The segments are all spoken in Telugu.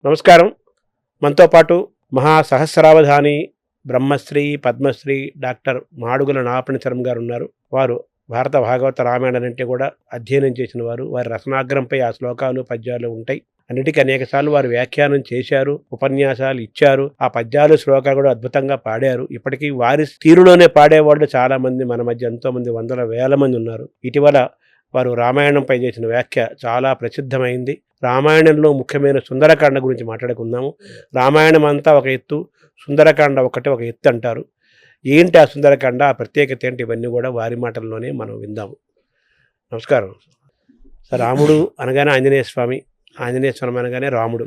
నమస్కారం. మనతో పాటు మహాసహస్రావధాని బ్రహ్మశ్రీ పద్మశ్రీ డాక్టర్ మాడుగుల నాపణిచరం గారు ఉన్నారు. వారు భారత భాగవత రామాయణాలంటే కూడా అధ్యయనం చేసిన వారు. వారి రసనాగ్రంపై ఆ శ్లోకాలు పద్యాలు ఉంటాయి. అన్నిటికీ అనేకసార్లు వారు వ్యాఖ్యానం చేశారు, ఉపన్యాసాలు ఇచ్చారు. ఆ పద్యాలు శ్లోకాలు కూడా అద్భుతంగా పాడారు. ఇప్పటికీ వారి తీరులోనే పాడేవాళ్ళు చాలా మంది మన మధ్య ఎంతో మంది, వందల వేల మంది ఉన్నారు. ఇటీవల వారు రామాయణంపై చేసిన వ్యాఖ్య చాలా ప్రసిద్ధమైంది. రామాయణంలో ముఖ్యమైన సుందరకాండ గురించి మాట్లాడుకుందాము. రామాయణం అంతా ఒక ఎత్తు, సుందరకాండ ఒకటి ఒక ఎత్తు అంటారు. ఏంటి ఆ సుందరకాండ, ఆ ప్రత్యేకత ఏంటి, ఇవన్నీ కూడా వారి మాటల్లోనే మనం విందాము. నమస్కారం సార్. రాముడు అనగానే ఆంజనేయ స్వామి, ఆంజనేయ స్వామి అనగానే రాముడు,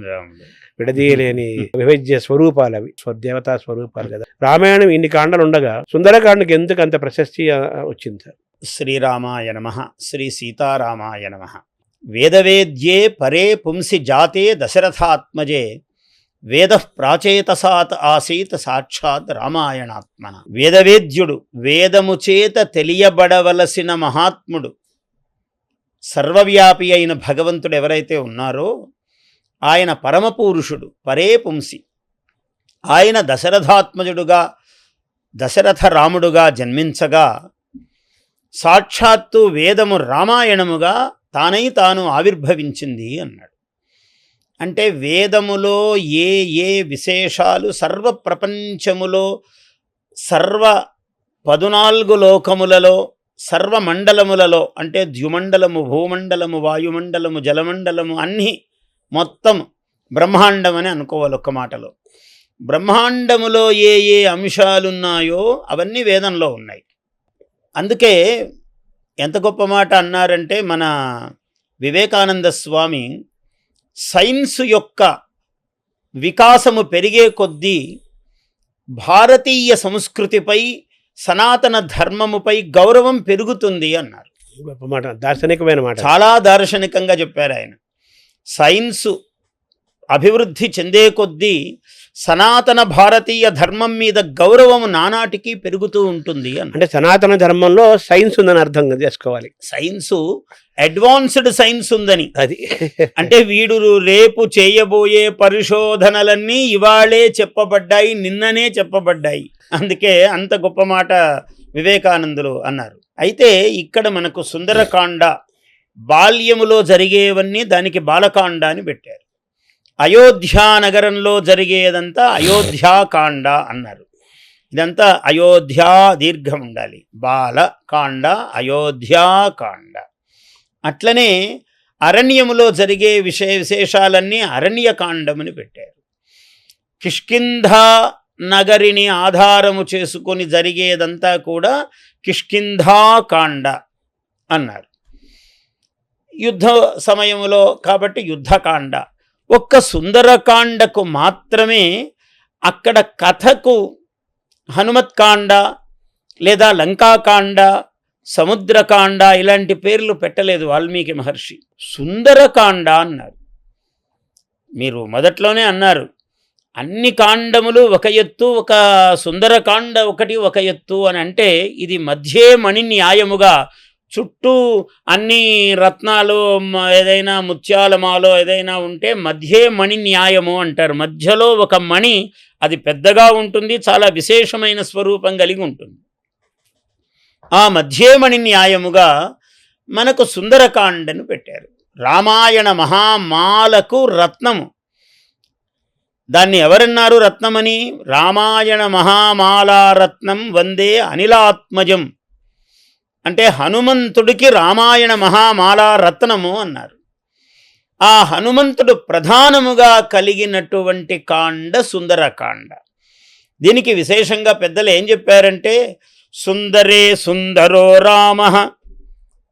విడదీయలేని విభజ్య స్వరూపాలు, అవి దేవతా స్వరూపాలు కదా. రామాయణం ఇన్ని కాండలు ఉండగా సుందరకాండకి ఎందుకు అంత ప్రశస్తి వచ్చింది సార్? శ్రీరామాయ నమః. శ్రీ సీతారామాయ నమః. వేదవేద్యే పరే పుంసి జాతే దశరథాత్మజే వేద ప్రాచేతసాత్ ఆసీత్ సాక్షాత్ రామాయణాత్మన. వేదవేద్యుడు, వేదము చేత తెలియబడవలసిన మహాత్ముడు, సర్వవ్యాపి అయిన భగవంతుడు ఎవరైతే ఉన్నారో ఆయన పరమపురుషుడు, పరే పుంసి. ఆయన దశరథాత్మజుడుగా, దశరథ రాముడుగా జన్మించగా సాక్షాత్తు వేదము రామాయణముగా తానై తాను ఆవిర్భవించింది అన్నాడు. అంటే వేదములో ఏ ఏ విశేషాలు సర్వ ప్రపంచములో, సర్వ 14 లోకములలో, సర్వమండలములలో, అంటే ద్యుమండలము, భూమండలము, వాయుమండలము, జలమండలము అన్నీ మొత్తం బ్రహ్మాండం అని అనుకోవాలి ఒక్క మాటలో. బ్రహ్మాండములో ఏ ఏ అంశాలున్నాయో అవన్నీ వేదంలో ఉన్నాయి. అందుకే ఎంత గొప్ప మాట అన్నారంటే మన వివేకానంద స్వామి, సైన్స్ యొక్క వికాసము పెరిగే కొద్దీ భారతీయ సంస్కృతిపై, సనాతన ధర్మముపై గౌరవం పెరుగుతుంది అన్నారు. గొప్ప మాట, దార్శనికమైన మాట, చాలా దార్శనికంగా చెప్పారు ఆయన. సైన్సు అభివృద్ధి చెందే కొద్దీ సనాతన భారతీయ ధర్మం మీద గౌరవం నానాటికి పెరుగుతూ ఉంటుంది అంటే సనాతన ధర్మంలో సైన్స్ ఉందని అర్థం చేసుకోవాలి. సైన్సు అడ్వాన్స్డ్ సైన్స్ ఉందని. అది అంటే వీడు రేపు చేయబోయే పరిశోధనలన్నీ ఇవాళే చెప్పబడ్డాయి, నిన్ననే చెప్పబడ్డాయి. అందుకే అంత గొప్ప మాట వివేకానందులు అన్నారు. అయితే ఇక్కడ మనకు సుందరకాండ, బాల్యములో జరిగేవన్నీ దానికి బాలకాండ అని పెట్టారు. అయోధ్యా నగరంలో జరిగేదంతా అయోధ్యాకాండ అన్నారు. ఇదంతా అయోధ్యా దీర్ఘం ఉండాలి, బాలకాండ, అయోధ్యాకాండ. అట్లనే అరణ్యములో జరిగే విశేషాలన్నీ అరణ్యకాండమని పెట్టారు. కిష్కింధా నగరిని ఆధారము చేసుకొని జరిగేదంతా కూడా కిష్కింధాకాండ అన్నారు. యుద్ధ సమయంలో కాబట్టి యుద్ధకాండ. ఒక్క సుందరకాండకు మాత్రమే అక్కడ కథకు హనుమత్కాండ లేదా లంకాకాండ, సముద్రకాండ ఇలాంటి పేర్లు పెట్టలేదు వాల్మీకి మహర్షి. సుందరకాండ అన్నారు. మీరు మొదట్లోనే అన్నారు అన్ని కాండములు ఒక ఎత్తు, ఒక సుందరకాండ ఒకటి ఒక ఎత్తు అని. అంటే ఇది మధ్యే మణి న్యాయముగా, చుట్టూ అన్ని రత్నాలు, ఏదైనా ముత్యాలమాలో ఏదైనా ఉంటే మధ్యే మణి న్యాయము అంటారు. మధ్యలో ఒక మణి, అది పెద్దగా ఉంటుంది, చాలా విశేషమైన స్వరూపం కలిగి ఉంటుంది. ఆ మధ్యే మణి న్యాయముగా మనకు సుందరకాండను పెట్టారు. రామాయణ మహామాలకు రత్నము. దాన్ని ఎవరన్నారు రత్నమని? రామాయణ మహామాలారత్నం వందే అనిలాత్మజం. అంటే హనుమంతుడికి రామాయణ మహామాలా రత్నము అన్నారు. ఆ హనుమంతుడు ప్రధానముగా కలిగినటువంటి కాండ సుందరకాండ. దీనికి విశేషంగా పెద్దలు ఏం చెప్పారంటే, సుందరే సుందరో రామ.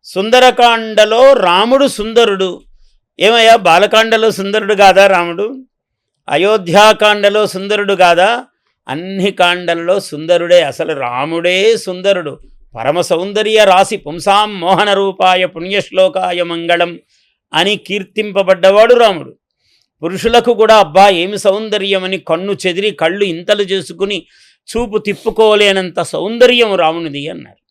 సుందరకాండలో రాముడు సుందరుడు. ఏమయ్యా, బాలకాండలో సుందరుడు కాదా రాముడు? అయోధ్యాకాండలో సుందరుడు కాదా? అన్ని కాండలలో సుందరుడే. అసలు రాముడే సుందరుడు. పరమ సౌందర్య రాశి పుంసాం మోహన రూపాయ పుణ్యశ్లోకాయ మంగళం అని కీర్తింపబడ్డవాడు రాముడు. పురుషులకు కూడా అబ్బా ఏమి సౌందర్యమని కన్ను చెదిరి కళ్ళు ఇంతలు చేసుకుని చూపు తిప్పుకోలేనంత సౌందర్యం రామునిది అన్నారు.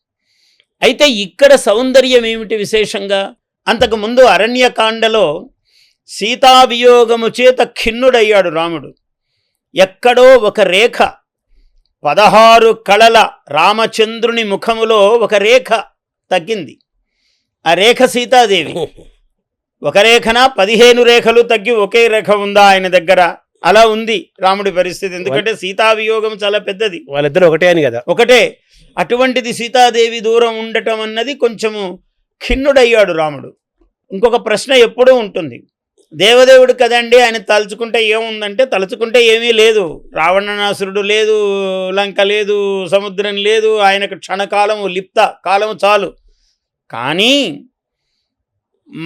అయితే ఇక్కడ సౌందర్యం ఏమిటి విశేషంగా? అంతకుముందు అరణ్యకాండలో సీతావియోగము చేత ఖిన్నుడయ్యాడు రాముడు. ఎక్కడో ఒక రేఖ, 16 కళల రామచంద్రుని ముఖములో ఒక రేఖ తగ్గింది. ఆ రేఖ సీతాదేవి. ఒక రేఖన 15 రేఖలు తగ్గి ఒకే రేఖ ఉందా ఆయన దగ్గర? అలా ఉంది రాముడి పరిస్థితి. ఎందుకంటే సీతావియోగం చాలా పెద్దది. వాళ్ళిద్దరు ఒకటే అని కదా. ఒకటే. అటువంటిది సీతాదేవి దూరం ఉండటం అన్నది కొంచెము ఖిన్నుడయ్యాడు రాముడు. ఇంకొక ప్రశ్న ఎప్పుడూ ఉంటుంది, దేవదేవుడు కదండి, ఆయన తలుచుకుంటే ఏముందంటే తలుచుకుంటే ఏమీ లేదు. రావణాసురుడు లేదు, లంక లేదు, సముద్రం లేదు, ఆయనకు క్షణకాలము లిప్త కాలము చాలు. కానీ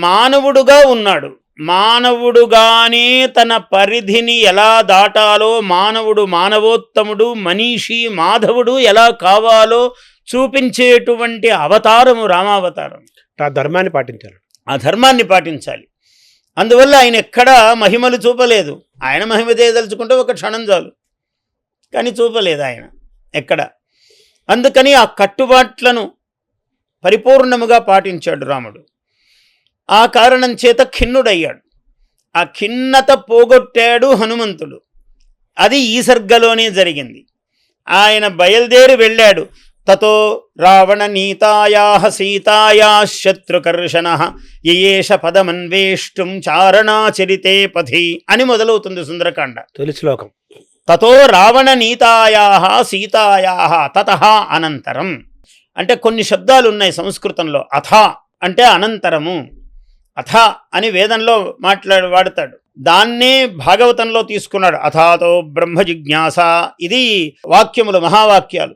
మానవుడుగా ఉన్నాడు. మానవుడుగానే తన పరిధిని ఎలా దాటాలో, మానవుడు మానవోత్తముడు, మనీషి మాధవుడు ఎలా కావాలో చూపించేటువంటి అవతారము రామావతారం. ఆ ధర్మాన్ని పాటించాలి. ఆ ధర్మాన్ని పాటించాలి. అందువల్ల ఆయన ఎక్కడా మహిమలు చూపలేదు. ఆయన మహిమ చేయదలుచుకుంటే ఒక క్షణం చాలు, కానీ చూపలేదు ఆయన ఎక్కడ. అందుకని ఆ కట్టుబాట్లను పరిపూర్ణముగా పాటించాడు రాముడు. ఆ కారణం చేత ఖిన్నుడయ్యాడు. ఆ ఖిన్నత పోగొట్టాడు హనుమంతుడు. అది ఈ సర్గలోనే జరిగింది. ఆయన బయలుదేరి వెళ్ళాడు. తతో రావణ నీతాయా సీతాయా శత్రుకర్షణ యయేష పదమన్వేష్టం చారణాచరితే పథి అని మొదలవుతుంది సుందరకాండ తొలి శ్లోకం. తతో రావణ నీతాయా సీతాయా తతః అనంతరం. అంటే కొన్ని శబ్దాలు ఉన్నాయి సంస్కృతంలో. అథ అంటే అనంతరము, అథ అని వేదంలో వాడతాడు. దాన్నే భాగవతంలో తీసుకున్నాడు. అథాతో బ్రహ్మ జిజ్ఞాస. ఇది వాక్యములు, మహావాక్యాలు.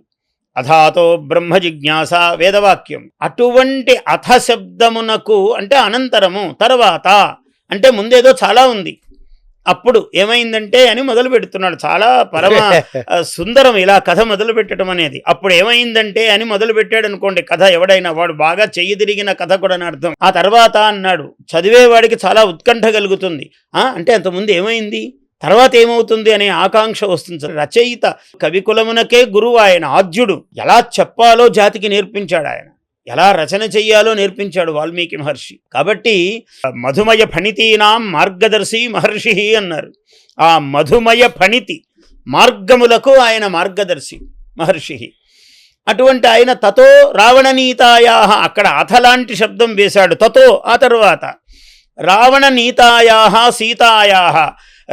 అథాతో బ్రహ్మ జిజ్ఞాస వేదవాక్యం. అటువంటి అథ శబ్దమునకు అంటే అనంతరము, తర్వాత అంటే ముందేదో చాలా ఉంది, అప్పుడు ఏమైందంటే అని మొదలు పెడుతున్నాడు. చాలా పరమ సుందరం ఇలా కథ మొదలు పెట్టడం అనేది. అప్పుడు ఏమైందంటే అని మొదలు పెట్టాడు అనుకోండి కథ, ఎవడైనా వాడు బాగా చెయ్యి తిరిగిన కథ కూడా అని అర్థం. ఆ తర్వాత అన్నాడు, చదివేవాడికి చాలా ఉత్కంఠ కలుగుతుంది. అంటే అంతకుముందు ఏమైంది, తర్వాత ఏమవుతుంది అనే ఆకాంక్ష వస్తుంది. రచయిత కవికులమునకే గురువు ఆయన, ఆద్యుడు. ఎలా చెప్పాలో జాతికి నేర్పించాడు ఆయన, ఎలా రచన చెయ్యాలో నేర్పించాడు వాల్మీకి మహర్షి. కాబట్టి మధుమయ ఫణితీనాం మార్గదర్శి మహర్షి అన్నారు. ఆ మధుమయ ఫణితి మార్గములకు ఆయన మార్గదర్శి మహర్షి. అటువంటి ఆయన తతో రావణనీతాయా, అక్కడ అథలాంటి శబ్దం వేశాడు. తతో ఆ తర్వాత రావణనీతాయా సీతాయా,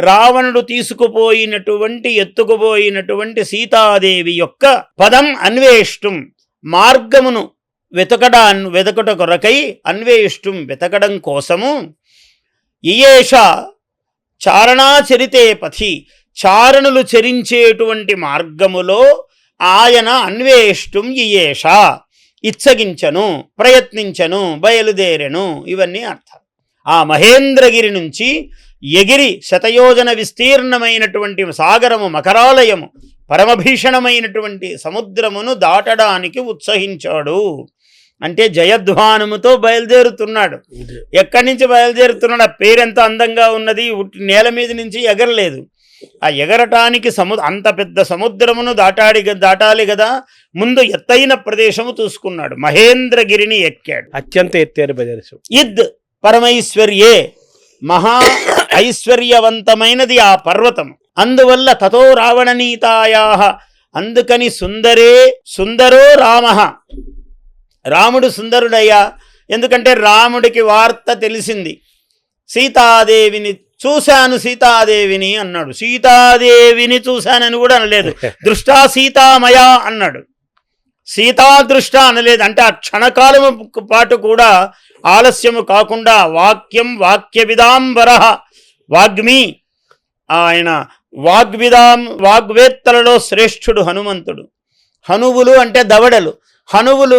రావణుడు తీసుకుపోయినటువంటి ఎత్తుకుపోయినటువంటి సీతాదేవి యొక్క పదం అన్వేష్టం, మార్గమును వెతకట కొరకై, అన్వేష్టం వెతకడం కోసము, ఇయేష చారణాచరితే పథి, చారణులు చరించేటువంటి మార్గములో ఆయన అన్వేష్టం ఇయేష ఇచ్చగించను, ప్రయత్నించను, బయలుదేరెను. ఇవన్నీ అర్థం. ఆ మహేంద్రగిరి నుంచి ఎగిరి శతయోజన విస్తీర్ణమైనటువంటి సాగరము, మకరాలయము, పరమభీషణమైనటువంటి సముద్రమును దాటడానికి ఉత్సహించాడు. అంటే జయధ్వానముతో బయలుదేరుతున్నాడు. ఎక్కడి నుంచి బయలుదేరుతున్నాడు? ఆ పేరెంత అందంగా ఉన్నది. నేల మీద నుంచి ఎగరలేదు. ఆ ఎగరటానికి అంత పెద్ద సముద్రమును దాటాలి కదా. ముందు ఎత్తైన ప్రదేశము చూసుకున్నాడు. మహేంద్రగిరిని ఎక్కాడు. అత్యంత ఎత్తైన ప్రదేశం. ఇద్ పరమైశ్వర్యే, మహా ఐశ్వర్యవంతమైనది ఆ పర్వతం. అందువల్ల తతో రావణనీతాయా, అందుకని సుందరో రామ, రాముడు సుందరుడయ్యా. ఎందుకంటే రాముడికి వార్త తెలిసింది. సీతాదేవిని చూశాను, సీతాదేవిని అన్నాడు. సీతాదేవిని చూశానని కూడా అనలేదు. దృష్టా సీతామయా అన్నాడు. సీతాదృష్ట అనలేదు. అంటే ఆ క్షణకాలము పాటు కూడా ఆలస్యము కాకుండా వాక్యం వాక్యవిదాంబర, వాగ్మి, ఆయన వాగ్వేత్తలలో శ్రేష్ఠుడు హనుమంతుడు. హనువులు అంటే దవడలు. హనువులు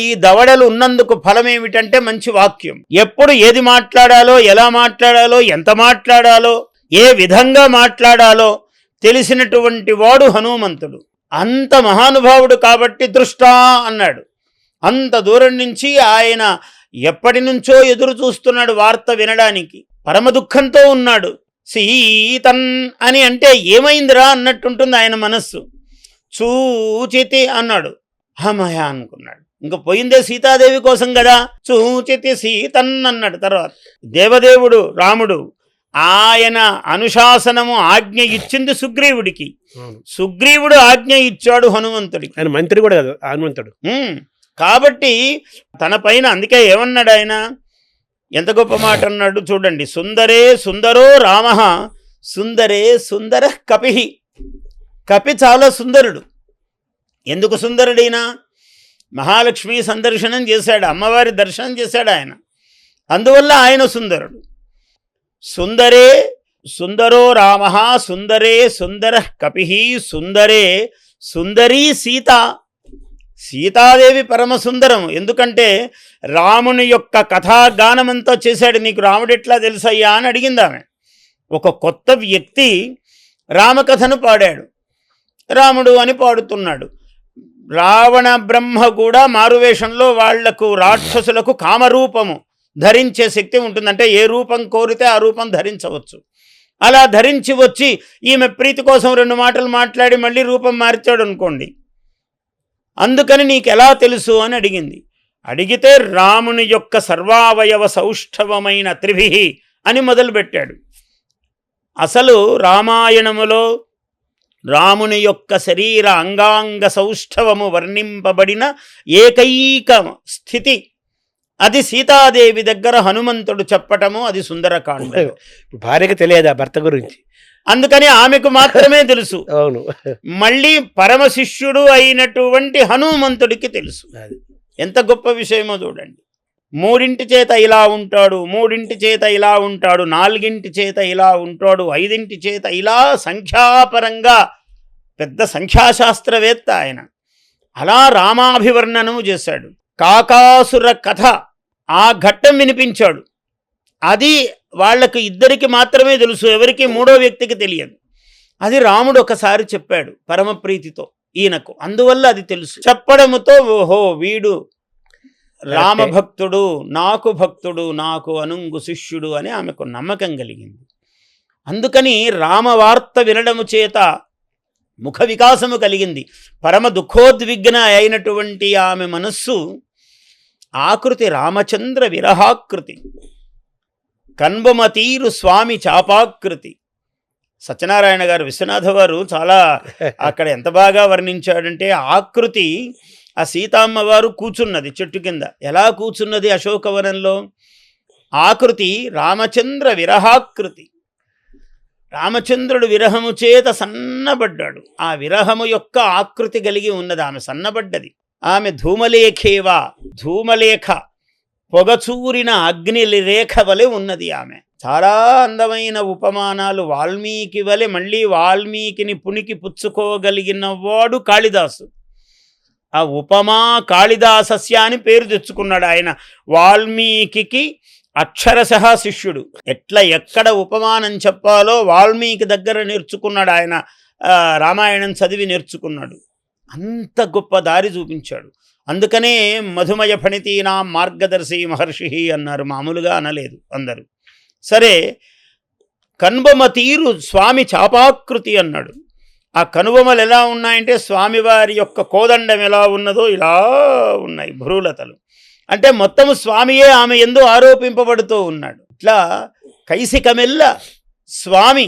ఈ దవడలు ఉన్నందుకు ఫలం ఏమిటంటే మంచి వాక్యం. ఎప్పుడు ఏది మాట్లాడాలో, ఎలా మాట్లాడాలో, ఎంత మాట్లాడాలో, ఏ విధంగా మాట్లాడాలో తెలిసినటువంటి వాడు హనుమంతుడు. అంత మహానుభావుడు కాబట్టి దృష్టా అన్నాడు. అంత దూరం నుంచి ఆయన ఎప్పటి నుంచో ఎదురు చూస్తున్నాడు వార్త వినడానికి. పరమ దుఃఖంతో ఉన్నాడు. సీతన్ అని అంటే ఏమైందిరా అన్నట్టుంటుంది ఆయన మనస్సు. చూచితి అన్నాడు. హమయ అనుకున్నాడు. ఇంకా పోయిందే సీతాదేవి కోసం కదా. చూచితి సీతన్నన్నాడు. తర్వాత దేవదేవుడు రాముడు ఆయన అనుశాసనము ఆజ్ఞ ఇచ్చింది సుగ్రీవుడికి. సుగ్రీవుడు ఆజ్ఞ ఇచ్చాడు హనుమంతుడికి. ఆయన మంత్రి కూడా కదా హనుమంతుడు. కాబట్టి తన పైన అందుకే ఏమన్నాడు ఆయన, ఎంత గొప్ప మాట అన్నాడు చూడండి. సుందరే సుందరో రామ సుందరే సుందర కపి. కపి చాలా సుందరుడు. ఎందుకు సుందరుడైనా? మహాలక్ష్మి సందర్శనం చేశాడు, అమ్మవారి దర్శనం చేశాడు ఆయన, అందువల్ల ఆయన సుందరుడు. సుందరే సుందరో రామ సుందరే సుందర కపి సుందరే సుందరీ సీత. సీతాదేవి పరమ సుందరం. ఎందుకంటే రాముని యొక్క కథాగానమంతా చేశాడు. నీకు రాముడు ఎట్లా తెలుసయ్యా అని అడిగింది ఆమె. ఒక కొత్త వ్యక్తి రామకథను పాడాడు, రాముడు అని పాడుతున్నాడు. రావణ బ్రహ్మ కూడా మారువేషంలో వాళ్లకు రాక్షసులకు కామరూపము ధరించే శక్తి ఉంటుందంటే ఏ రూపం కోరితే ఆ రూపం ధరించవచ్చు. అలా ధరించి వచ్చి ఈమె ప్రీతి కోసం 2 మాటలు మాట్లాడి మళ్ళీ రూపం మార్చాడు అనుకోండి. అందుకని నీకు ఎలా తెలుసు అని అడిగింది. అడిగితే రాముని యొక్క సర్వావయవ సౌష్ఠవమైన త్రిభి అని మొదలుపెట్టాడు. అసలు రామాయణములో రాముని యొక్క శరీర అంగాంగ సౌష్ఠవము వర్ణింపబడిన ఏకైక స్థితి అది సీతాదేవి దగ్గర హనుమంతుడు చెప్పటము. అది సుందరకాండ. భార్యకి తెలియదు ఆ భర్త గురించి, అందుకని ఆమెకు మాత్రమే తెలుసు. అవును. మళ్ళీ పరమశిష్యుడు అయినటువంటి హనుమంతుడికి తెలుసు. ఎంత గొప్ప విషయమో చూడండి. 3 చేత ఇలా ఉంటాడు, 3 చేత ఇలా ఉంటాడు, 4 చేత ఇలా ఉంటాడు, 5 చేత ఇలా సంఖ్యాపరంగా పెద్ద సంఖ్యాశాస్త్రవేత్త ఆయన. అలా రామాభివర్ణనము చేశాడు. కాకాసుర కథ ఆ ఘట్టం వినిపించాడు. అది వాళ్లకు ఇద్దరికి మాత్రమే తెలుసు, ఎవరికి మూడో వ్యక్తికి తెలియదు. అది రాముడు ఒకసారి చెప్పాడు పరమప్రీతితో ఈయనకు, అందువల్ల అది తెలుసు. చెప్పడముతో ఓహో వీడు రామభక్తుడు, నాకు భక్తుడు, నాకు అనుంగు శిష్యుడు అని ఆమెకు నమ్మకం కలిగింది. అందుకని రామవార్త వినడము చేత ముఖ వికాసము కలిగింది. పరమ దుఃఖోద్విగ్న అయినటువంటి ఆమె మనస్సు ఆకృతి రామచంద్ర విరహాకృతి, కన్బమతీరు స్వామి చాపాకృతి. సత్యనారాయణ గారు విశ్వనాథ వారు చాలా అక్కడ ఎంత బాగా వర్ణించాడంటే, ఆకృతి ఆ సీతామ్మవారు కూర్చున్నది చెట్టు కింద. ఎలా కూర్చున్నది అశోకవనంలో? ఆకృతి రామచంద్ర విరహాకృతి. రామచంద్రుడు విరహము చేత సన్నబడ్డాడు. ఆ విరహము యొక్క ఆకృతి కలిగి ఉన్నది. ఆమె సన్నబడ్డది. ఆమె ధూమలేఖేవా, ధూమలేఖ పొగచూరిన అగ్నిరేఖ వలె ఉన్నది ఆమె. చాలా అందమైన ఉపమానాలు వాల్మీకి వలె. మళ్ళీ వాల్మీకిని పుణికి పుచ్చుకోగలిగిన వాడు కాళిదాసు. ఆ ఉపమా కాళిదాసస్య అని పేరు తెచ్చుకున్నాడు ఆయన. వాల్మీకి అక్షరశః శిష్యుడు. ఎక్కడ ఉపమానం చెప్పాలో వాల్మీకి దగ్గర నేర్చుకున్నాడు ఆయన. రామాయణం చదివి నేర్చుకున్నాడు. అంత గొప్ప దారి చూపించాడు. అందుకనే మధుమయ ఫణితీనా మార్గదర్శి మహర్షి అన్నారు, మామూలుగా అనలేదు అందరూ. సరే, కన్బమతీరు స్వామి చాపాకృతి అన్నాడు. ఆ కనుబొమలు ఎలా ఉన్నాయంటే స్వామివారి యొక్క కోదండం ఎలా ఉన్నదో ఇలా ఉన్నాయి భ్రూలతలు. అంటే మొత్తము స్వామియే ఆమె యందు ఆరోపింపబడుతూ ఉన్నాడు. ఇట్లా కైసికమెల్ల స్వామి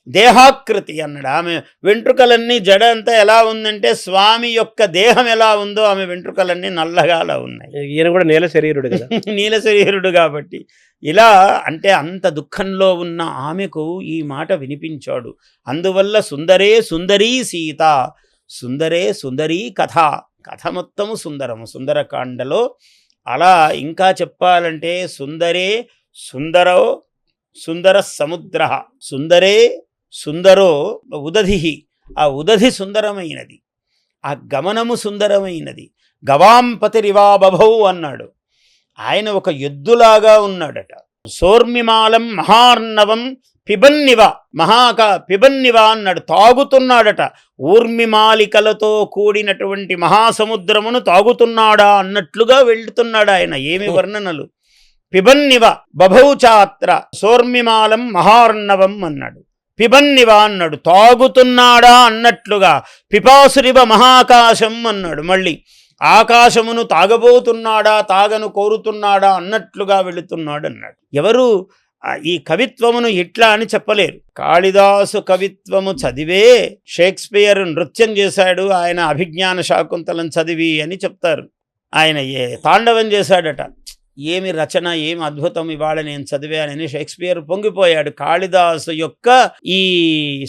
దేహాకృతి అన్నాడు. ఆమె వెంట్రుకలన్నీ జడ అంతా ఎలా ఉందంటే స్వామి యొక్క దేహం ఎలా ఉందో ఆమె వెంట్రుకలన్నీ నల్లగా అలా ఉన్నాయి. ఈయన కూడా నీల శరీరుడు కదా. నీల శరీరుడు కాబట్టి ఇలా అంటే అంత దుఃఖంలో ఉన్న ఆమెకు ఈ మాట వినిపించాడు. అందువల్ల సుందరే సుందరీ సీత, సుందరే సుందరీ కథ. కథ మొత్తము సుందరము. సుందరకాండలో అలా ఇంకా చెప్పాలంటే సుందరే సుందరో సుందర సముద్ర, సుందరే సుందరో ఉదధి. ఆ ఉదధి సుందరమైనది, ఆ గమనము సుందరమైనది. గవాంపతిరివా బభౌ అన్నాడు. ఆయన ఒక ఎద్దులాగా ఉన్నాడట. సోర్మిమాలం మహార్ణవం పిబన్నివ, పిబన్నివ అన్నాడు. తాగుతున్నాడట. ఊర్మిమాలికలతో కూడినటువంటి మహాసముద్రమును తాగుతున్నాడా అన్నట్లుగా వెళ్తున్నాడు ఆయన. ఏమి వర్ణనలు! పిబన్నివ బభౌచాత్ర సోర్మిమాలం మహార్ణవం అన్నాడు. పిబన్నివ అన్నాడు. తాగుతున్నాడా అన్నట్లుగా. పిపాసురివ మహాకాశం అన్నాడు. మళ్ళీ ఆకాశమును తాగబోతున్నాడా తాగను కోరుతున్నాడా అన్నట్లుగా వెళుతున్నాడు అన్నాడు. ఎవరు ఈ కవిత్వమును ఇట్లా అని చెప్పలేరు. కాళిదాసు కవిత్వము చదివే షేక్స్పియర్ నృత్యం చేశాడు ఆయన అభిజ్ఞాన శాకుంతలం చదివి అని చెప్తారు. ఆయన తాండవం చేశాడట. ఏమి రచన, ఏమి అద్భుతం, ఇవాళ నేను చదివానని షేక్స్పియర్ పొంగిపోయాడు కాళిదాసు యొక్క ఈ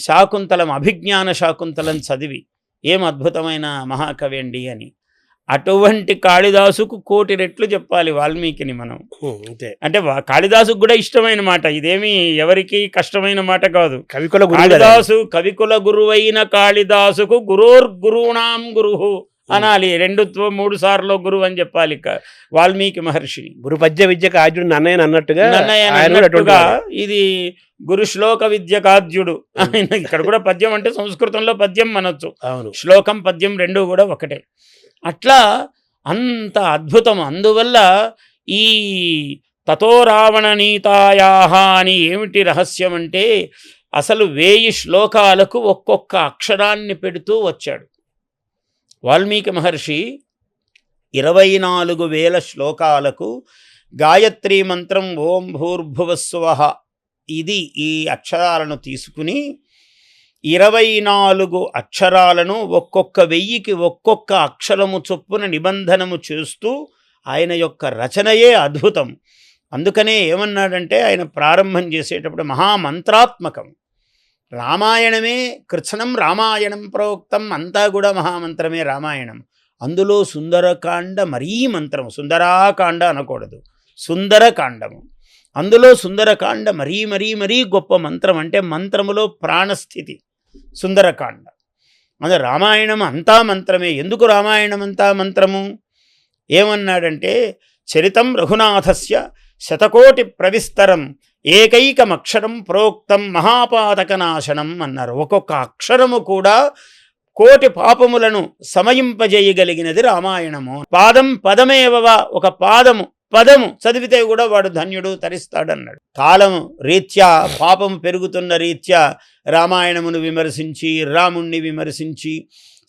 శాకుంతలం అభిజ్ఞాన శాకుంతలం చదివి. ఏం అద్భుతమైన మహాకవి అండి అని. అటువంటి కాళిదాసుకు 1,000,000 రెట్లు చెప్పాలి వాల్మీకిని మనం. అంటే కాళిదాసుకు కూడా ఇష్టమైన మాట, ఇదేమి ఎవరికి కష్టమైన మాట కాదు. కవికుల గురువైన కాళిదాసుకు గురోర్గురుణాం గురుహు అనాలి. 2-3 సార్లు గురువు అని చెప్పాలి వాల్మీకి మహర్షిని. గురు పద్య విద్యకు ఆద్యుడు నన్నయ్య అన్నట్టుగా ఇది గురు శ్లోక విద్యకాద్యుడు. ఆయన ఇక్కడ కూడా పద్యం అంటే సంస్కృతంలో పద్యం అనొచ్చు, శ్లోకం పద్యం 2 కూడా ఒకటే. అట్లా అంత అద్భుతం. అందువల్ల ఈ తతో రావణ నీతాయాహ అని ఏమిటి రహస్యం అంటే అసలు 1000 శ్లోకాలకు ఒక్కొక్క అక్షరాన్ని పెడుతూ వచ్చాడు వాల్మీకి మహర్షి. 24,000 శ్లోకాలకు గాయత్రీ మంత్రం ఓం భూర్భువస్సువః ఇది ఈ అక్షరాలను తీసుకుని 24 అక్షరాలను ఒక్కొక్క 1000కి ఒక్కొక్క అక్షరము చొప్పున నిబంధనము చేస్తూ ఆయన యొక్క రచనయే అద్భుతం. అందుకనే ఏమన్నాడంటే ఆయన ప్రారంభం చేసేటప్పుడు మహామంత్రాత్మకం. రామాయణమే కృత్స్నం రామాయణం ప్రోక్తం, అంతా కూడా మహామంత్రమే రామాయణం. అందులో సుందరకాండ మరీ మంత్రము, సుందరాకాండ అనకూడదు, సుందరకాండము. అందులో సుందరకాండ మరీ మరీ మరీ గొప్ప మంత్రం. అంటే మంత్రములో ప్రాణస్థితి సుందరకాండ. అదే రామాయణం అంతా మంత్రమే. ఎందుకు రామాయణం అంతా మంత్రము? ఏమన్నాడంటే చరితం రఘునాథస్య శతకోటి ప్రవిస్తరం ఏకైకమక్షరం ప్రోక్తం మహాపాతకనాశనం అన్నారు. ఒక్కొక్క అక్షరము కూడా 1,000,000 పాపములను సమయింపజేయగలిగినది రామాయణము. పదమేవవా, ఒక పదము చదివితే కూడా వాడు ధన్యుడు తరిస్తాడన్నాడు. కాలం రీత్యా, పాపము పెరుగుతున్న రీత్యా రామాయణమును విమర్శించి, రాముణ్ణి విమర్శించి,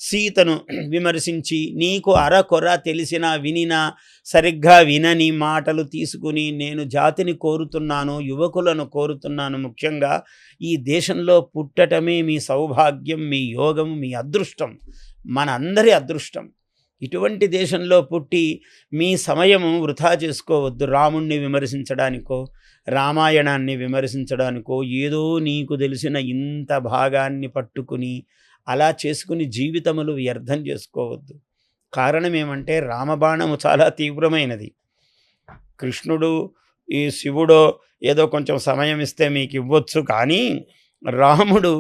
సీతను విమర్శించి, నీకు అరకొర తెలిసినా వినినా సరిగ్గా వినని మాటలు తీసుకుని నేను జాతిని కోరుతున్నాను, యువకులను కోరుతున్నాను. ముఖ్యంగా ఈ దేశంలో పుట్టటమే మీ సౌభాగ్యం, మీ యోగం, మీ అదృష్టం, మన అందరి అదృష్టం. ఇటువంటి దేశంలో పుట్టి మీ సమయము వృధా చేసుకోవద్దు. రాముణ్ణి విమర్శించడానికో, రామాయణాన్ని విమర్శించడానికో, ఏదో నీకు తెలిసిన ఇంత భాగాన్ని పట్టుకుని అలా చేసుకుని జీవితములు వ్యర్థం చేసుకోవద్దు. కారణం ఏమంటే రామబాణము చాలా తీవ్రమైనది. కృష్ణుడు ఈ శివుడో ఏదో కొంచెం సమయం ఇస్తే మీకు ఇవ్వచ్చు, కానీ రాముడు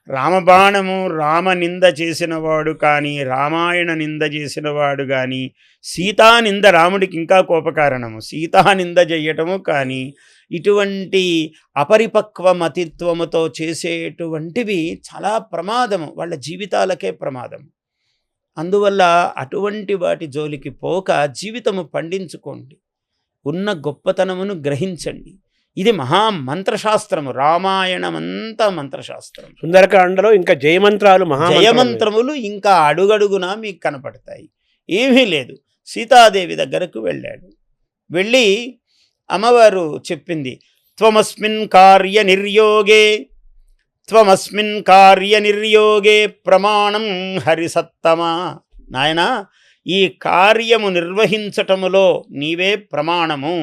రామబాణము రామ నింద చేసినవాడు కానీ, రామాయణ నింద చేసినవాడు కానీ, సీతా నింద రాముడికి ఇంకా కోపకారణము, సీతా నింద చెయ్యటము కానీ, ఇటువంటి అపరిపక్వ మతిత్వముతో చేసేటువంటివి చాలా ప్రమాదము, వాళ్ళ జీవితాలకే ప్రమాదం. అందువల్ల అటువంటి వాటి జోలికి పోక జీవితము పండించుకోండి, ఉన్న గొప్పతనమును గ్రహించండి. ఇది మహామంత్రశాస్త్రము. రామాయణమంతా మంత్రశాస్త్రం. సుందరకాండలో ఇంకా జయమంత్రములు ఇంకా అడుగడుగున మీకు కనపడతాయి. ఏమీ లేదు. సీతాదేవి దగ్గరకు వెళ్ళాడు. వెళ్ళి అమ్మవారు చెప్పింది, త్వమస్మిన్ కార్య నిర్యోగే ప్రమాణం హరిసత్తమా. నాయనా, ఈ కార్యము నిర్వహించటములో నీవే ప్రమాణము,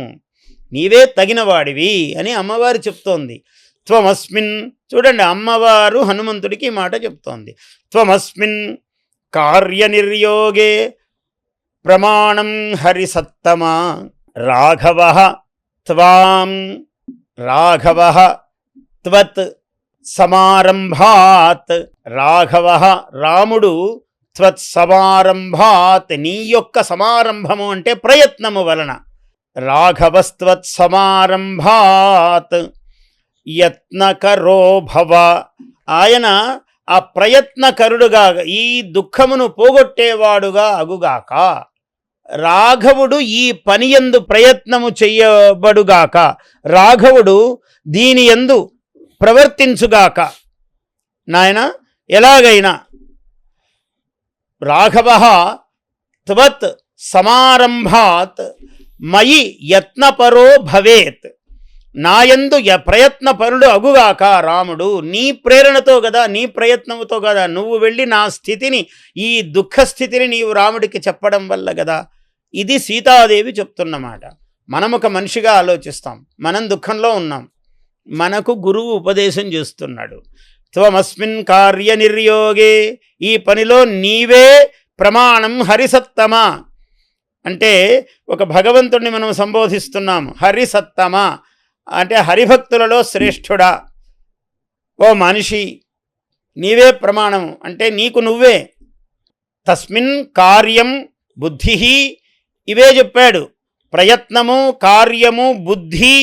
నీవే తగినవాడివి అని అమ్మవారు చెప్తోంది. త్వమస్మిన్, చూడండి అమ్మవారు హనుమంతుడికి మాట చెప్తోంది. త్వమస్మిన్ కార్య నిర్యోగే ప్రమాణం హరిసత్తమా రాఘవః త్వత్ సమారంభాత్. రాఘవః రాముడు, త్వత్ సమారంభాత్ నీ యొక్క సమారంభము అంటే ప్రయత్నము వలన, రాఘవస్త్వత్ సమారంభాత్ యత్నకరో భవ. ఆయన ఆ ప్రయత్నకరుడుగా, ఈ దుఃఖమును పోగొట్టేవాడుగా అగుగాక. రాఘవుడు ఈ పని యందు ప్రయత్నము చెయ్యబడుగాక, రాఘవుడు దీని యందు ప్రవర్తించుగాక. నాయన, ఎలాగైనా రాఘవ త్వత్ సమారంభాత్ మయి యత్నపరో భవేత్. నాయందు ప్రయత్నపరుడు అగుగాక రాముడు. నీ ప్రేరణతో కదా, నీ ప్రయత్నముతో కదా నువ్వు వెళ్ళి నా స్థితిని, ఈ దుఃఖ స్థితిని నీవు రాముడికి చెప్పడం వల్ల కదా. ఇది సీతాదేవి చెప్తున్నమాట. మనం ఒక మనిషిగా ఆలోచిస్తాం, మనం దుఃఖంలో ఉన్నాం, మనకు గురువు ఉపదేశం చేస్తున్నాడు. త్వమస్మిన్ కార్య నిర్యోగే, ఈ పనిలో నీవే ప్రమాణం హరిసత్తమ. అంటే ఒక భగవంతుడిని మనం సంబోధిస్తున్నాము, హరిసత్తమ అంటే హరిభక్తులలో శ్రేష్ఠుడా. ఓ మనిషి నీవే ప్రమాణం అంటే నీకు నువ్వే. తస్మిన్ కార్యం బుద్ధి, ఇవే చెప్పాడు. ప్రయత్నము, కార్యము, బుద్ధి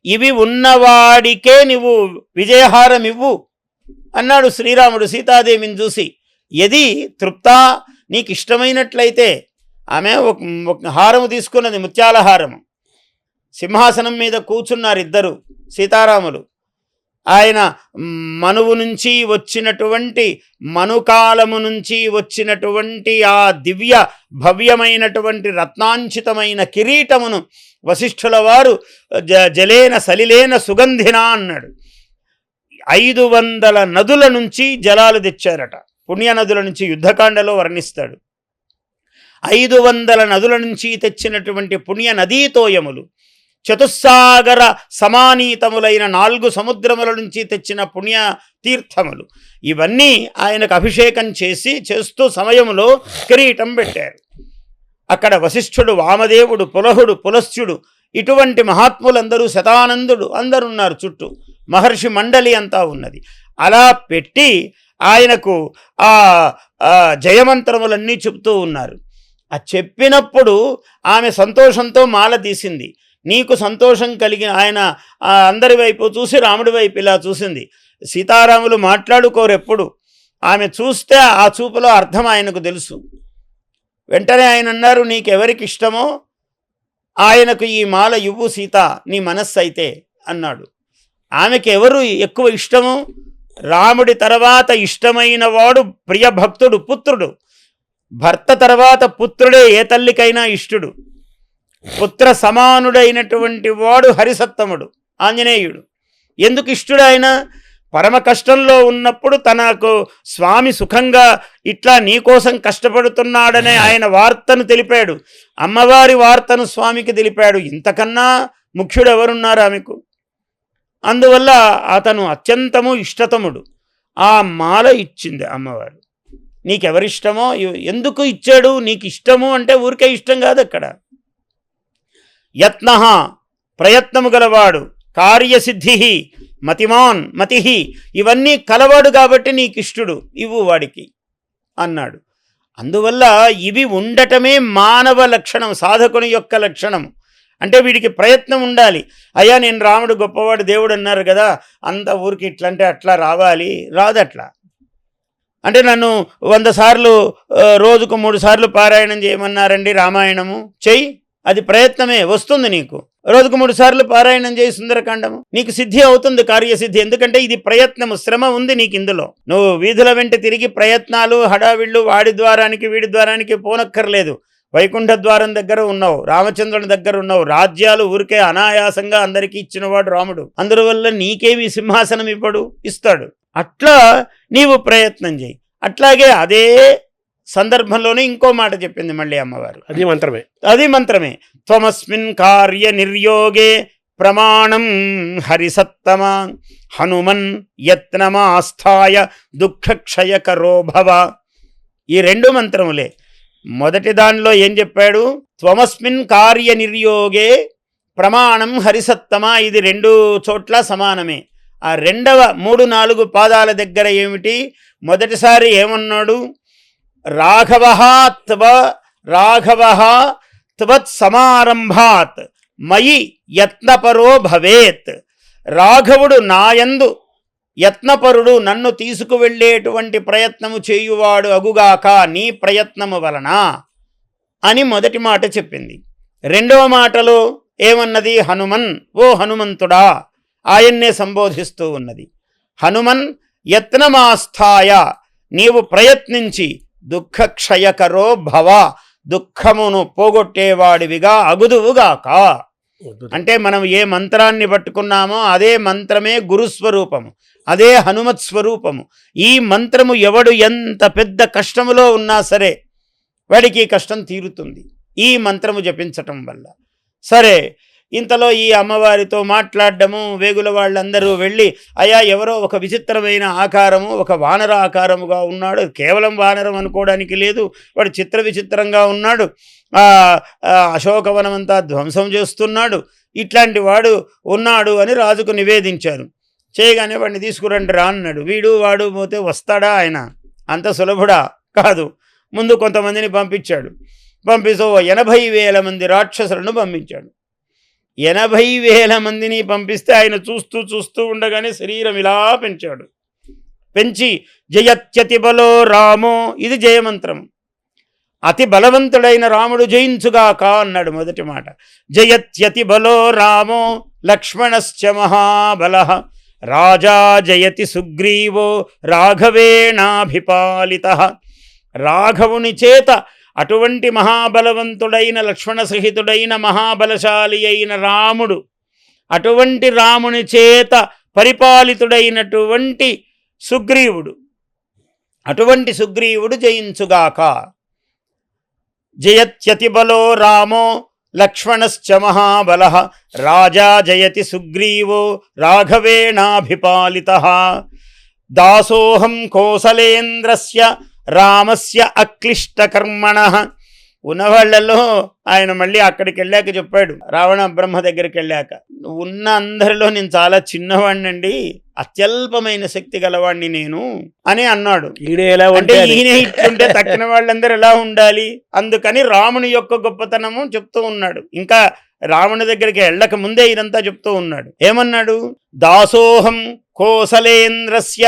ఇవి ఉన్నవాడికే నువ్వు విజయహారం ఇవ్వు అన్నాడు శ్రీరాముడు సీతాదేవిని చూసి. ఎది తృప్తా, నీకు ఇష్టమైనట్లయితే. ఆమె ఒక హారము తీసుకున్నది, ముత్యాల హారము. సింహాసనం మీద కూర్చున్నారు ఇద్దరు సీతారాములు. ఆయన మనువు నుంచి వచ్చినటువంటి, మనుకాలము నుంచి వచ్చినటువంటి ఆ దివ్య భవ్యమైనటువంటి రత్నాంచితమైన కిరీటమును వశిష్ఠుల వారు జలేన సలిలేన సుగంధిన అన్నాడు. 500 నదుల నుంచి జలాలు తెచ్చారట. పుణ్యనదుల నుంచి యుద్ధకాండలో వర్ణిస్తాడు. 500 నదుల నుంచి తెచ్చినటువంటి పుణ్య నదీతోయములు, చతుస్సాగర సమానీతములైన 4 సముద్రముల నుంచి తెచ్చిన పుణ్య తీర్థములు, ఇవన్నీ ఆయనకు అభిషేకం చేస్తూ సమయంలో కిరీటం పెట్టారు. అక్కడ వశిష్ఠుడు, వామదేవుడు, పులహుడు, పులస్త్యుడు, ఇటువంటి మహాత్ములందరూ, శతానందుడు అందరూ ఉన్నారు చుట్టూ. మహర్షి మండలి అంతా ఉన్నది. అలా పెట్టి ఆయనకు ఆ జయమంత్రములన్నీ చెప్తూ ఉన్నారు. ఆ చెప్పినప్పుడు ఆమె సంతోషంతో మాల తీసింది. నీకు సంతోషం కలిగిన, ఆయన అందరి వైపు చూసి రాముడి వైపు ఇలా చూసింది. సీతారాములు మాట్లాడుకోరెప్పుడు. ఆమె చూస్తే ఆ చూపులో అర్థం ఆయనకు తెలుసు. వెంటనే ఆయన అన్నారు, నీకెవరికి ఇష్టమో ఆయనకు ఈ మాల ఇవ్వు సీత, నీ మనస్సు అయితే అన్నాడు. ఆమెకి ఎవరు ఎక్కువ ఇష్టము? రాముడి తర్వాత ఇష్టమైన వాడు ప్రియభక్తుడు, పుత్రుడు. భర్త తర్వాత పుత్రుడే ఏ తల్లికైనా ఇష్టుడు. పుత్ర సమానుడైనటువంటి వాడు హరిసత్తముడు, ఆంజనేయుడు. ఎందుకు ఇష్టుడు? ఆయన పరమ కష్టంలో ఉన్నప్పుడు తనకు స్వామి సుఖంగా ఇట్లా నీకోసం కష్టపడుతున్నాడనే ఆయన వార్తను తెలిపాడు. అమ్మవారి వార్తను స్వామికి తెలిపాడు. ఇంతకన్నా ముఖ్యుడు ఎవరున్నారు ఆమెకు? అందువల్ల అతను అత్యంతము ఇష్టతముడు. ఆ మాల ఇచ్చింది అమ్మవారు. నీకెవరిష్టమో. ఎందుకు ఇచ్చాడు? నీకు ఇష్టము అంటే ఊరికే ఇష్టం కాదు. అక్కడ యత్న, ప్రయత్నము గలవాడు, కార్యసిద్ధి, మతిమాన్, మతి, ఇవన్నీ కలవాడు కాబట్టి నీకు ఇష్టుడు, ఇవ్వు వాడికి అన్నాడు. అందువల్ల ఇవి ఉండటమే మానవ లక్షణం, సాధకుని యొక్క లక్షణం. అంటే వీడికి ప్రయత్నం ఉండాలి. అయ్యా నేను రాముడు గొప్పవాడు, దేవుడు అన్నారు కదా, అంత ఊరికి ఇట్లంటే అట్లా రావాలి, రాదట్లా. అంటే నన్ను 100 సార్లు రోజుకు 3 సార్లు పారాయణం చేయమన్నారండి రామాయణము, చెయ్యి, అది ప్రయత్నమే, వస్తుంది నీకు. రోజుకు 3 సార్లు పారాయణం చేయి సుందరకాండము, నీకు సిద్ధి అవుతుంది, కార్యసిద్ధి. ఎందుకంటే ఇది ప్రయత్నము, శ్రమ ఉంది నీకు ఇందులో. నువ్వు వీధుల వెంట తిరిగి ప్రయత్నాలు, హడావిళ్ళు, వాడి ద్వారానికి వీడి ద్వారానికి పోనక్కర్లేదు. వైకుంఠ ద్వారం దగ్గర ఉన్నావు, రామచంద్రుని దగ్గర ఉన్నావు. రాజ్యాలు ఊరికే అనాయాసంగా అందరికీ ఇచ్చినవాడు రాముడు. అందువల్ల నీకేమి సింహాసనం ఇవ్వడు, ఇస్తాడు. అట్లా నీవు ప్రయత్నం చేయి. అట్లాగే అదే సందర్భంలోనే ఇంకో మాట చెప్పింది మళ్ళీ అమ్మవారు. అది మంత్రమే. త్వమస్మిన్ కార్య నిర్యోగే ప్రమాణం హరిసత్తమ హనుమన్ యత్నమాస్థాయ దుఃఖక్షయకరో భవ. ఈ 2 మంత్రములే. మొదటి దానిలో ఏం చెప్పాడు? త్వమస్మిన్ కార్య నిర్యోగే ప్రమాణం హరిసత్తమ. ఇది 2 చోట్ల సమానమే. ఆ రెండవ 3, 4 పాదాల దగ్గర ఏమిటి? మొదటిసారి ఏమన్నాడు? రాఘవః త్వత్ సమారంభాత్ మయి యత్నపరో భవేత్. రాఘవుడు నాయందు యత్నపరుడు, నన్ను తీసుకువెళ్ళేటువంటి ప్రయత్నము చేయువాడు అగుగాక నీ ప్రయత్నము వలన అని మొదటి మాట చెప్పింది. రెండవ మాటలో ఏమన్నది? హనుమన్, ఓ హనుమంతుడా, ఆయన్నే సంబోధిస్తూ ఉన్నది. హనుమన్ యత్నమాస్థాయ, నీవు ప్రయత్నించి దుఃఖక్షయకరో భవ, దుఃఖమును పోగొట్టేవాడివిగా అగుదువుగాక. అంటే మనం ఏ మంత్రాన్ని పట్టుకున్నామో అదే మంత్రమే గురుస్వరూపము, అదే హనుమత్ స్వరూపము. ఈ మంత్రము ఎవడు ఎంత పెద్ద కష్టములో ఉన్నా సరే వాడికి ఈ కష్టం తీరుతుంది ఈ మంత్రము జపించటం వల్ల. సరే, ఇంతలో ఈ అమ్మవారితో మాట్లాడడము, వేగుల వాళ్ళందరూ వెళ్ళి అయ్యా ఎవరో ఒక విచిత్రమైన ఆకారము, ఒక వానర ఆకారముగా ఉన్నాడు, కేవలం వానరం అనుకోవడానికి లేదు, వాడు చిత్ర విచిత్రంగా ఉన్నాడు, అశోకవనం అంతా ధ్వంసం చేస్తున్నాడు, ఇట్లాంటి వాడు ఉన్నాడు అని రాజుకు నివేదించారు. చేయగానే వాడిని తీసుకురండి రా అన్నాడు. వీడు వాడు పోతే వస్తాడా ఆయన? అంత సులభుడా? కాదు. ముందు కొంతమందిని పంపించాడు. పంపిస్తూ 80,000 మంది రాక్షసులను పంపించాడు. 80,000 మందిని పంపిస్తే ఆయన చూస్తూ చూస్తూ ఉండగానే శరీరం ఇలా పెంచాడు. పెంచి జయత్యతి బలో రామో, ఇది జయమంత్రం, అతి బలవంతుడైన రాముడు జయించుగాక అన్నాడు మొదటి మాట. జయత్యతి బలో రామో లక్ష్మణశ్చ మహాబలః రాజా జయతి సుగ్రీవో రాఘవేణాభిపాలితః. రాఘవుని చేత అటువంటి మహాబలవంతుడైన లక్ష్మణ సహితుడైన మహాబలశాలి అయిన రాముడు, అటువంటి రాముని చేత పరిపాలితుడైనటువంటి సుగ్రీవుడు, అటువంటి సుగ్రీవుడు జయించుగాక. జయత్యతి బలో రామో లక్ష్మణశ్చ మహాబలః రాజా జయతి సుగ్రీవో రాఘవేణాభిపాలితః. దాసోహం కోసలేంద్రస్య రామస్య అక్లిష్టకర్మణః. ఉన్నవాళ్లలో ఆయన మళ్ళీ అక్కడికి వెళ్ళాక చెప్పాడు, రావణ బ్రహ్మ దగ్గరికి వెళ్ళాక, ఉన్న అందరిలో నేను చాలా చిన్నవాడినండి, అత్యల్పమైన శక్తి గలవాడిని నేను అని అన్నాడు. అంటే ఈయన ఇట్లుంటే తక్కిన వాళ్ళందరూ ఎలా ఉండాలి? అందుకని రాముని యొక్క గొప్పతనము చెప్తూ ఉన్నాడు. ఇంకా రాముని దగ్గరికి వెళ్ళక ముందే ఇదంతా చెప్తూ ఉన్నాడు. ఏమన్నాడు? దాసోహం కోసలేంద్రస్య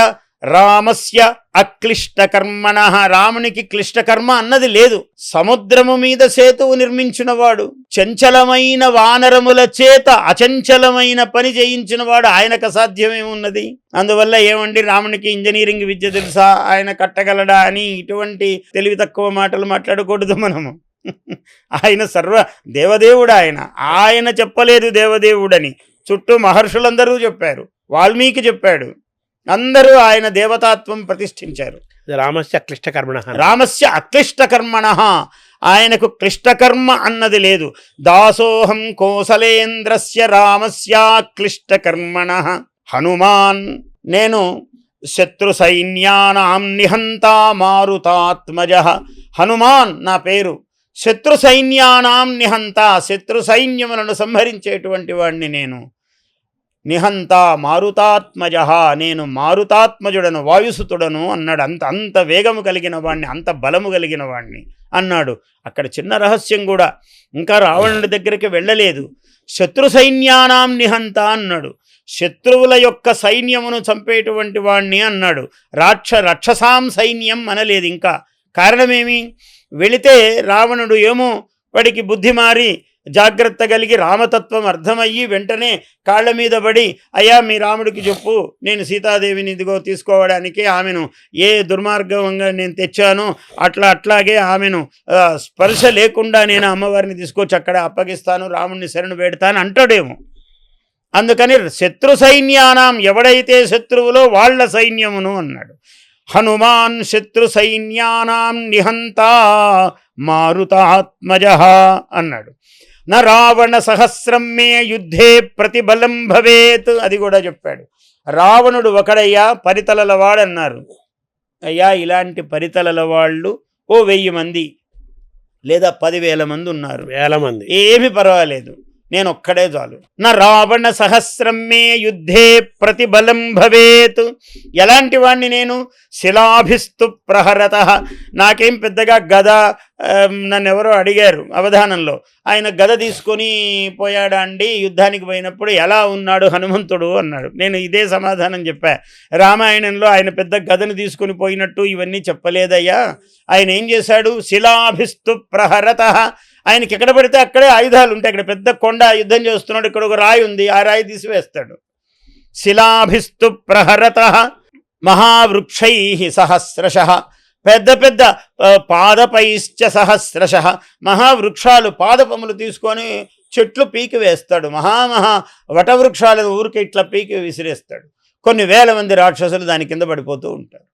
రామస్య అక్లిష్టకర్మణ. రామునికి క్లిష్టకర్మ అన్నది లేదు. సముద్రము మీద సేతువు నిర్మించినవాడు, చంచలమైన వానరముల చేత అచంచలమైన పని చేయించినవాడు, ఆయనకు అసాధ్యమేమున్నది? అందువల్ల ఏమండి రామునికి ఇంజనీరింగ్ విద్య తెలుసా, ఆయన కట్టగలడా అని ఇటువంటి తెలివి తక్కువ మాటలు మాట్లాడకూడదు మనము. ఆయన సర్వ దేవదేవుడు. ఆయన చెప్పలేదు దేవదేవుడని, చుట్టూ మహర్షులందరూ చెప్పారు, వాల్మీకి చెప్పాడు, అందరూ ఆయన దేవతాత్వం ప్రతిష్ఠించారు. రామస్య క్లిష్టకర్మణ, రామస్య అక్లిష్టకర్మణ, ఆయనకు క్లిష్టకర్మ అన్నది లేదు. దాసోహం కోసలేంద్రస్య రామస్య క్లిష్టకర్మణ. హనుమాన్, నేను శత్రు సైన్యానాం నిహంతా మారుతాత్మజ. హనుమాన్ నా పేరు. శత్రు సైన్యానాం నిహంత, శత్రు సైన్యములను సంహరించేటువంటి వాడిని నేను. నిహంత మారుతాత్మజ, నేను మారుతాత్మజుడను, వాయుసుతుడను అన్నాడు. అంత వేగము కలిగిన వాణ్ణి, అంత బలము కలిగిన వాణ్ణి అన్నాడు. అక్కడ చిన్న రహస్యం కూడా, ఇంకా రావణుడి దగ్గరికి వెళ్ళలేదు. శత్రు సైన్యానాం నిహంత అన్నాడు. శత్రువుల యొక్క సైన్యమును చంపేటువంటి వాణ్ణి అన్నాడు. రాక్షసాం సైన్యం అనలేదు. ఇంకా కారణమేమి? వెళితే రావణుడు ఏమో వాడికి బుద్ధి మారి జాగ్రత్త కలిగి రామతత్వం అర్థమయ్యి వెంటనే కాళ్ళ మీద పడి, అయ్యా మీ రాముడికి చెప్పు, నేను సీతాదేవిని ఇదిగో తీసుకోవడానికి ఆమెను ఏ దుర్మార్గంగా నేను తెచ్చానో అట్లాగే ఆమెను స్పర్శ లేకుండా నేను అమ్మవారిని తీసుకొచ్చి అక్కడ అప్పగిస్తాను, రాముడిని శరణు పెడతాను అంటాడేమో. అందుకని శత్రు సైన్యానాం, ఎవడైతే శత్రువులో వాళ్ళ సైన్యమును అన్నాడు. హనుమాన్ శత్రు సైన్యానాం నిహంతా మారుతాత్మజ అన్నాడు. న రావణ సహస్రం మే యుద్ధే ప్రతిబలం భవేత్, అది కూడా చెప్పాడు. రావణుడు ఒకడయ్యా, పరితలల వాడన్నారు. అయ్యా ఇలాంటి పరితలల వాళ్ళు 1000 మంది లేదా 10,000 మంది ఉన్నారు, 1000 మంది, ఏమి పర్వాలేదు, నేను ఒక్కడే చాలు. నా రావణ సహస్రం మే యుద్ధే ప్రతిబలం భవేత్. ఎలాంటి వాణ్ణి నేను? శిలాభిస్తు ప్రహరత. నాకేం పెద్దగా గద, నన్ను ఎవరో అడిగారు అవధానంలో, ఆయన గద తీసుకొని పోయాడా అండి యుద్ధానికి పోయినప్పుడు, ఎలా ఉన్నాడు హనుమంతుడు అన్నాడు. నేను ఇదే సమాధానం చెప్పా. రామాయణంలో ఆయన పెద్ద గదను తీసుకొని పోయినట్టు ఇవన్నీ చెప్పలేదయ్యా. ఆయన ఏం చేశాడు? శిలాభిస్తు ప్రహరత. ఆయనకి ఎక్కడ పడితే అక్కడే ఆయుధాలు ఉంటాయి. ఇక్కడ పెద్ద కొండ యుద్ధం చేస్తున్నాడు, ఇక్కడ ఒక రాయి ఉంది, ఆ రాయి తీసివేస్తాడు. శిలాభిస్తు ప్రహరత మహావృక్షై సహస్రశ. పెద్ద పెద్ద పాదపైశ్చ సహస్రశ మహావృక్షాలు పాదపములు తీసుకొని చెట్లు పీకి వేస్తాడు. మహా వటవృక్షాలను ఊరికి ఇట్లా పీకి విసిరేస్తాడు. కొన్ని వేల మంది రాక్షసులు దాని కింద పడిపోతూ ఉంటారు.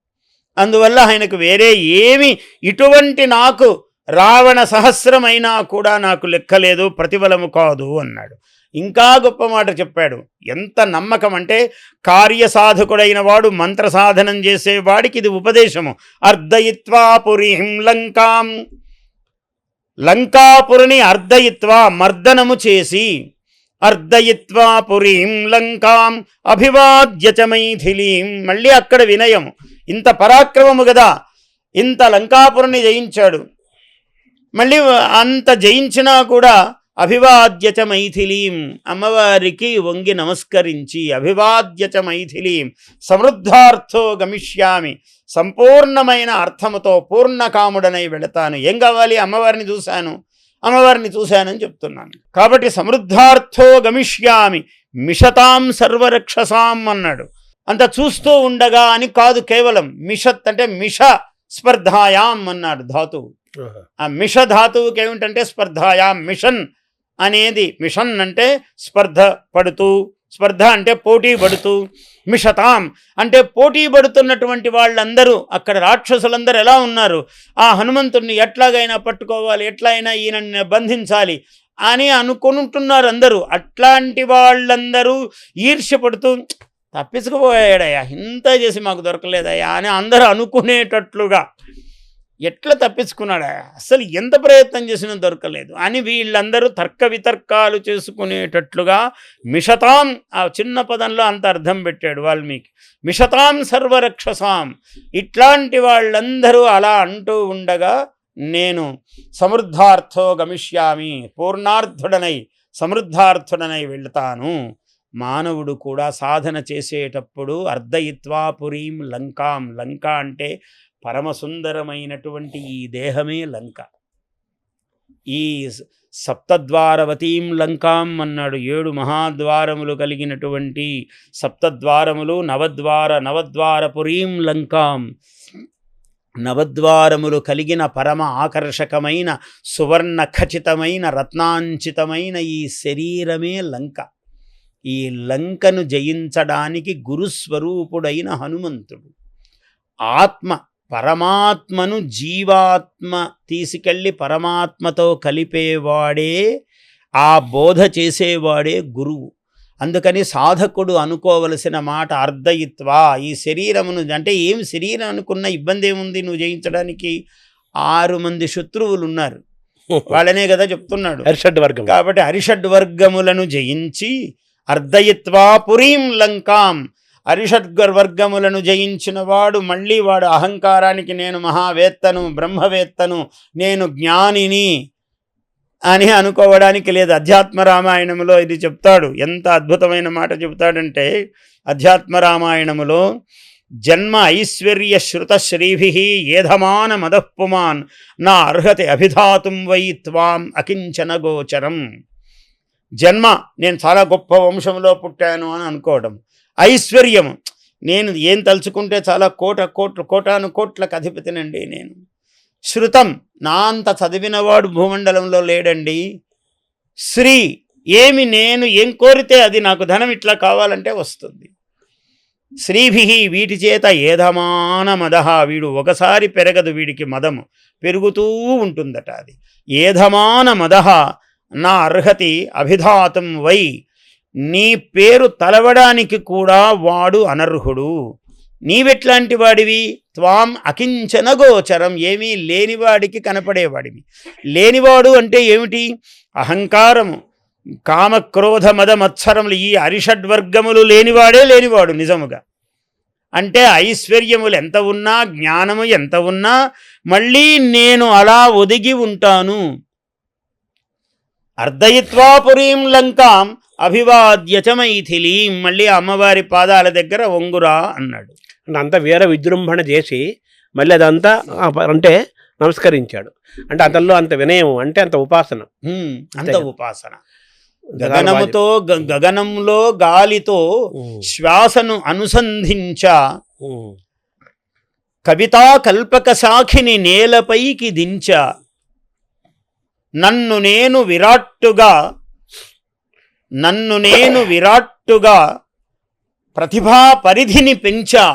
అందువల్ల ఆయనకు వేరే ఏమి ఇటువంటి నాకు రావణ సహస్రమైనా కూడా నాకు లెక్కలేదు, ప్రతిఫలము కాదు అన్నాడు. ఇంకా గొప్ప మాట చెప్పాడు. ఎంత నమ్మకం అంటే కార్యసాధకుడైన వాడు మంత్ర సాధనం చేసేవాడికి ఇది ఉపదేశము. అర్ధయిత్వా పురీం లంకాం, లంకాపురిని అర్ధయిత్వా మర్దనము చేసి, అర్ధయిత్వా పురీం లంకాం అభివాద్య చ మైథిలీం. మళ్ళీ అక్కడ వినయం. ఇంత పరాక్రమము కదా, ఇంత లంకాపురిని జయించాడు. మళ్ళీ అంత జయించినా కూడా అభివాద్య చ మైథిలీం, అమ్మవారికి వంగి నమస్కరించి, అభివాద్య చ మైథిలీం సమృద్ధార్థో గమిష్యామి, సంపూర్ణమైన అర్థముతో పూర్ణకాముడనై వెళతాను. ఏం కావాలి? అమ్మవారిని చూశానని చెప్తున్నాను. కాబట్టి సమృద్ధార్థో గమిష్యామి మిషతాం సర్వరక్షసాం అన్నాడు. అంత చూస్తూ ఉండగా అని కాదు, కేవలం మిషత్ అంటే మిష స్పర్ధాయాం అన్నాడు ధాతువు. ఆ మిష ధాతువుకి ఏమిటంటే స్పర్ధాయాం. మిషన్ అనేది, మిషన్ అంటే స్పర్ధ పడుతూ, స్పర్ధ అంటే పోటీ పడుతూ, మిషతాం అంటే పోటీ పడుతున్నటువంటి వాళ్ళందరూ, అక్కడ రాక్షసులందరూ ఎలా ఉన్నారు? ఆ హనుమంతుడిని ఎట్లాగైనా పట్టుకోవాలి, ఎట్లా అయినా ఈయనని బంధించాలి అని అనుకుంటున్నారు అందరూ. అట్లాంటి వాళ్ళందరూ ఈర్ష్యపడుతూ, తప్పించుకుపోయాడయ్యా, ఇంత చేసి మాకు దొరకలేదయ్యా అని అందరూ అనుకునేటట్లుగా, ఎట్లా తప్పించుకున్నాడా, అసలు ఎంత ప్రయత్నం చేసినా దొరకలేదు అని వీళ్ళందరూ తర్క వితర్కాలు చేసుకునేటట్లుగా మిషతాం, ఆ చిన్న పదంలో అంత అర్థం పెట్టాడు వాల్మీకి. మిషతాం సర్వరక్షసాం, ఇట్లాంటి వాళ్ళందరూ అలా అంటూ ఉండగా నేను సమృద్ధార్థో గమిష్యామి, పూర్ణార్థుడనై సమృద్ధార్థుడనై వెళ్తాను. మానవుడు కూడా సాధన చేసేటప్పుడు అర్ధయిత్వా పురీం లంకాం, లంక అంటే పరమసుందరమైనటువంటి ఈ దేహమే లంక. ఈ సప్తద్వారవతీం లంకాం అన్నాడు. 7 మహాద్వారములు కలిగినటువంటి సప్తద్వారములు, నవద్వారపురీం లంకాం, నవద్వారములు కలిగిన పరమ ఆకర్షకమైన సువర్ణ ఖచ్చితమైన రత్నాంచితమైన ఈ శరీరమే లంక. ఈ లంకను జయించడానికి గురుస్వరూపుడైన హనుమంతుడు, పరమాత్మను జీవాత్మ తీసుకెళ్ళి పరమాత్మతో కలిపేవాడే, ఆ బోధ చేసేవాడే గురువు. అందుకని సాధకుడు అనుకోవలసిన మాట అర్ధయిత్వా, ఈ శరీరమును అంటే ఏం శరీరం అనుకున్న ఇబ్బంది ఏముంది నువ్వు జయించడానికి? 6 మంది శత్రువులు ఉన్నారు, వాళ్ళనే కదా చెప్తున్నాడు. అరిషడ్వర్గం. కాబట్టి అరిషడ్వర్గములను జయించి అర్ధయిత్వా పురీం లంకాం, అరిషడ్వర్గములను జయించిన వాడు మళ్ళీ వాడు అహంకారానికి నేను మహావేత్తను, బ్రహ్మవేత్తను, నేను జ్ఞానిని అని అనుకోవడానికి లేదు. అధ్యాత్మ రామాయణములో ఇది చెప్తాడు. ఎంత అద్భుతమైన మాట చెప్తాడంటే, అధ్యాత్మ రామాయణములో జన్మ ఐశ్వర్య శ్రుత శ్రీభిః ఏధమాన మదఃపుమాన్ నా అర్హతి అభిధాతుం వై త్వాం అకించన గోచరం. జన్మ, నేను చాలా గొప్ప వంశంలో పుట్టాను అని అనుకోవడం. ఐశ్వర్యము, నేను ఏం తలుచుకుంటే చాలా కోటాను కోట్లకు అధిపతినండి నేను. శృతం, నా అంత చదివినవాడు భూమండలంలో లేడండి. శ్రీ, నేను ఏం కోరితే అది నాకు ధనం ఇట్లా కావాలంటే వస్తుంది. శ్రీభిః, వీటి చేత ఏధమాన మదః, వీడు ఒకసారి పెరగదు, వీడికి మదము పెరుగుతూ ఉంటుందట. అది ఏధమాన మదః నా అర్హతి అభిధాతం వై, నీ పేరు తలవడానికి కూడా వాడు అనర్హుడు. నీవెట్లాంటి వాడివి? త్వాం అకించన గోచరం, ఏమీ లేనివాడికి కనపడేవాడివి. లేనివాడు అంటే ఏమిటి? అహంకారము, కామక్రోధ మద మత్సరములు, ఈ అరిషడ్వర్గములు లేనివాడు నిజముగా. అంటే ఐశ్వర్యములు ఎంత ఉన్నా, జ్ఞానము ఎంత ఉన్నా, మళ్ళీ నేను అలా ఒదిగి ఉంటాను. అర్ధయిత్వా పురీం లంకాం అభివాద్య చ మైథిలీం, మళ్ళీ అమ్మవారి పాదాల దగ్గర వంగురా అన్నాడు. అంత వీర విజృంభణ చేసి మళ్ళీ అదంతా అంటే నమస్కరించాడు. అంటే అతనిలో అంత వినయం, అంటే అంత ఉపాసన. అంత ఉపాసన. గగనముతో, గగనంలో గాలితో శ్వాసను అనుసంధించ కవితా కల్పక శాఖిని నేలపైకి దించా, నన్ను నేను విరాట్టుగా ప్రతిభా పరిధిని పెంచా,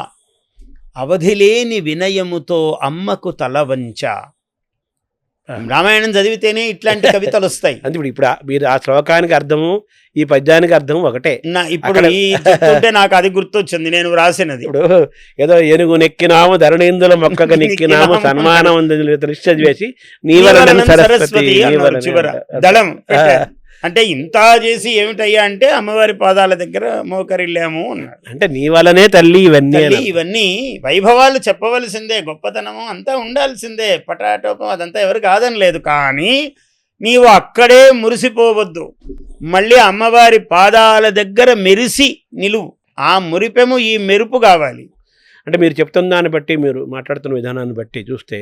అవధిలేని వినయముతో అమ్మకు తల వంచా. రామాయణం చదివితేనే ఇట్లాంటి కవితలు వస్తాయి. అంటే ఇప్పుడు మీరు ఆ శ్లోకానికి అర్థము ఈ పద్యానికి అర్థం ఒకటే. ఇప్పుడు ఈ చెప్తుంటే నాకు అది గుర్తొచ్చింది, నేను రాసినది. ఇప్పుడు ఏదో ఏనుగు నెక్కినాము ధరణీందుల మొక్కగా నెక్కినాము సన్మానం చదివేసి నీవలన సరస్వతి చివర దళం అంటే ఇంత చేసి ఏమిటయ్యా అంటే అమ్మవారి పాదాల దగ్గర మోకరిల్లాము అన్నాడు. అంటే నీ వల్లనే తల్లి ఇవన్నీ వైభవాలు చెప్పవలసిందే, గొప్పతనము అంతా ఉండాల్సిందే, పటాటోపం అదంతా ఎవరు కాదని లేదు. కానీ నీవు అక్కడే మురిసిపోవద్దు, మళ్ళీ అమ్మవారి పాదాల దగ్గర మెరిసి నిలువు. ఆ మురిపెము ఈ మెరుపు కావాలి. అంటే మీరు చెప్తున్న దాన్ని బట్టి, మీరు మాట్లాడుతున్న విధానాన్ని బట్టి చూస్తే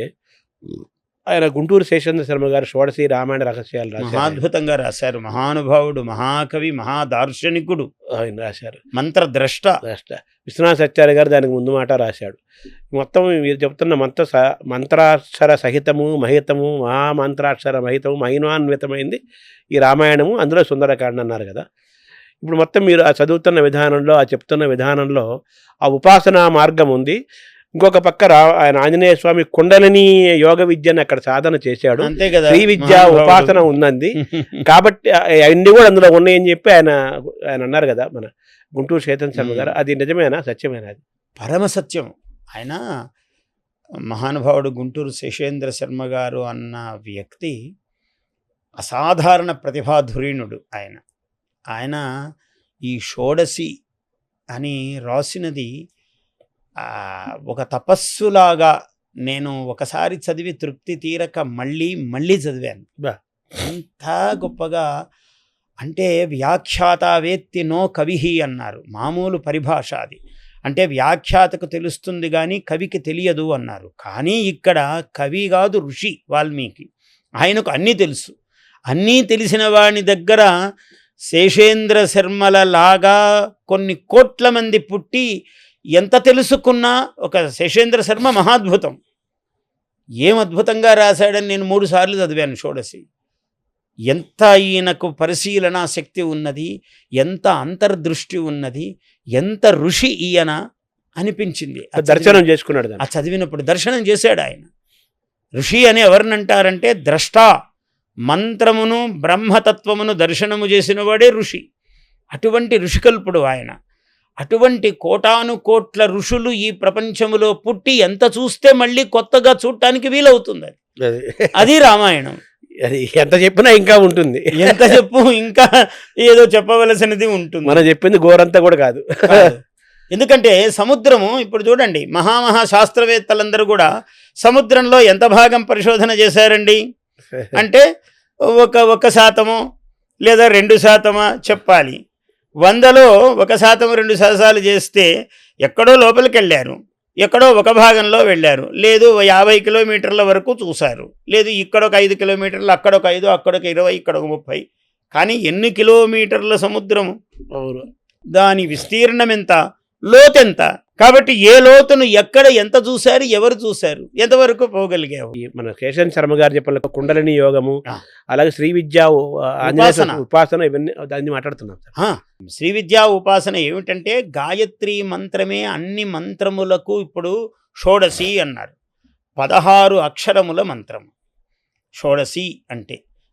ఆయన గుంటూరు శేషేంద్ర శర్మ గారు షోడశి రామాయణ రహస్యాలు రాశారు. అద్భుతంగా రాశారు. మహానుభావుడు, మహాకవి, మహాదార్శనికుడు ఆయన రాశారు. మంత్రద్రష్ట. విశ్వనాథ సత్యార్య గారు దానికి ముందు మాట రాశాడు. మొత్తం మీరు చెప్తున్న మంత్రాక్షర సహితము మహితము మహామంత్రాక్షర మహితము మహిమాన్వితమైంది ఈ రామాయణము, అందులో సుందరకాండ అన్నారు కదా. ఇప్పుడు మొత్తం మీరు ఆ చదువుతున్న విధానంలో, ఆ చెప్తున్న విధానంలో ఆ ఉపాసనా మార్గం ఉంది. ఇంకొక పక్క ఆయన ఆంజనేయ స్వామి కుండలిని యోగ విద్యను అక్కడ సాధన చేశాడు. అంతే కదా, శ్రీ విద్య ఉపాసన ఉన్నది కాబట్టి అన్ని కూడా అందులో ఉన్నాయని చెప్పి ఆయన అన్నారు కదా మన గుంటూరు శేషేంద్ర శర్మ గారు. అది నిజమేనా, సత్యమేనా? అది పరమ సత్యం. ఆయన మహానుభావుడు గుంటూరు శేషేంద్ర శర్మ గారు అన్న వ్యక్తి అసాధారణ ప్రతిభాధురీణుడు. ఆయన ఈ షోడశి అని రాసినది ఒక తపస్సులాగా నేను ఒకసారి చదివి తృప్తి తీరక మళ్ళీ చదివాను. ఎంత గొప్పగా అంటే వ్యాఖ్యాతావేత్తి నో కవిహి అన్నారు. మామూలు పరిభాష అది. అంటే వ్యాఖ్యాతకు తెలుస్తుంది కానీ కవికి తెలియదు అన్నారు. కానీ ఇక్కడ కవి కాదు, ఋషి వాల్మీకి. ఆయనకు అన్నీ తెలుసు. అన్నీ తెలిసిన వాని దగ్గర శేషేంద్ర శర్మల లాగా కొన్ని కోట్ల మంది పుట్టి ఎంత తెలుసుకున్నా ఒక శేషేంద్ర శర్మ మహాద్భుతం. ఏం అద్భుతంగా రాశాడని నేను 3 సార్లు చదివాను షోడశి. ఎంత ఈయనకు పరిశీలనా శక్తి ఉన్నది, ఎంత అంతర్దృష్టి ఉన్నది, ఎంత ఋషి ఈయన అనిపించింది. దర్శనం చేసుకున్నాడు. ఆ చదివినప్పుడు దర్శనం చేశాడు ఆయన. ఋషి అని ఎవరినంటారంటే ద్రష్ట, మంత్రమును బ్రహ్మతత్వమును దర్శనము చేసిన వాడే ఋషి. అటువంటి ఋషికల్పుడు ఆయన. అటువంటి కోటాను కోట్ల ఋషులు ఈ ప్రపంచములో పుట్టి ఎంత చూస్తే మళ్ళీ కొత్తగా చూడటానికి వీలవుతుంది. అది రామాయణం. ఎంత చెప్పినా ఇంకా ఉంటుంది. ఎంత చెప్పు ఇంకా ఏదో చెప్పవలసినది ఉంటుంది. మనం చెప్పింది గోరంతా కూడా కాదు. ఎందుకంటే సముద్రము ఇప్పుడు చూడండి, శాస్త్రవేత్తలందరూ కూడా సముద్రంలో ఎంత భాగం పరిశోధన చేశారండి అంటే 1% లేదా 2% చెప్పాలి. 100లో 1% 2% చేస్తే ఎక్కడో లోపలికి వెళ్ళారు, ఎక్కడో ఒక భాగంలో వెళ్ళారు, లేదు 50 కిలోమీటర్ల వరకు చూశారు, లేదు ఇక్కడొక 5 కిలోమీటర్లు, అక్కడొక 5, అక్కడొక 20, ఇక్కడొక 30. కానీ ఎన్ని కిలోమీటర్ల సముద్రము, దాని విస్తీర్ణం ఎంత, లోతెంత. కాబట్టి ఏ లోతును ఎక్కడ ఎంత చూశారు, ఎవరు చూశారు, ఎంతవరకు పోగలిగావు. మన శేషేంద్ర శర్మ గారు చెప్పిన కుండలిని యోగము, అలాగే శ్రీ విద్య ఉపాసన, ఇవన్నీ దాన్ని మాట్లాడుతున్నాం. శ్రీ విద్యా ఉపాసన ఏమిటంటే గాయత్రి మంత్రమే అన్ని మంత్రములకు ఇప్పుడు షోడశి అన్నారు. 16 అక్షరముల మంత్రము షోడశి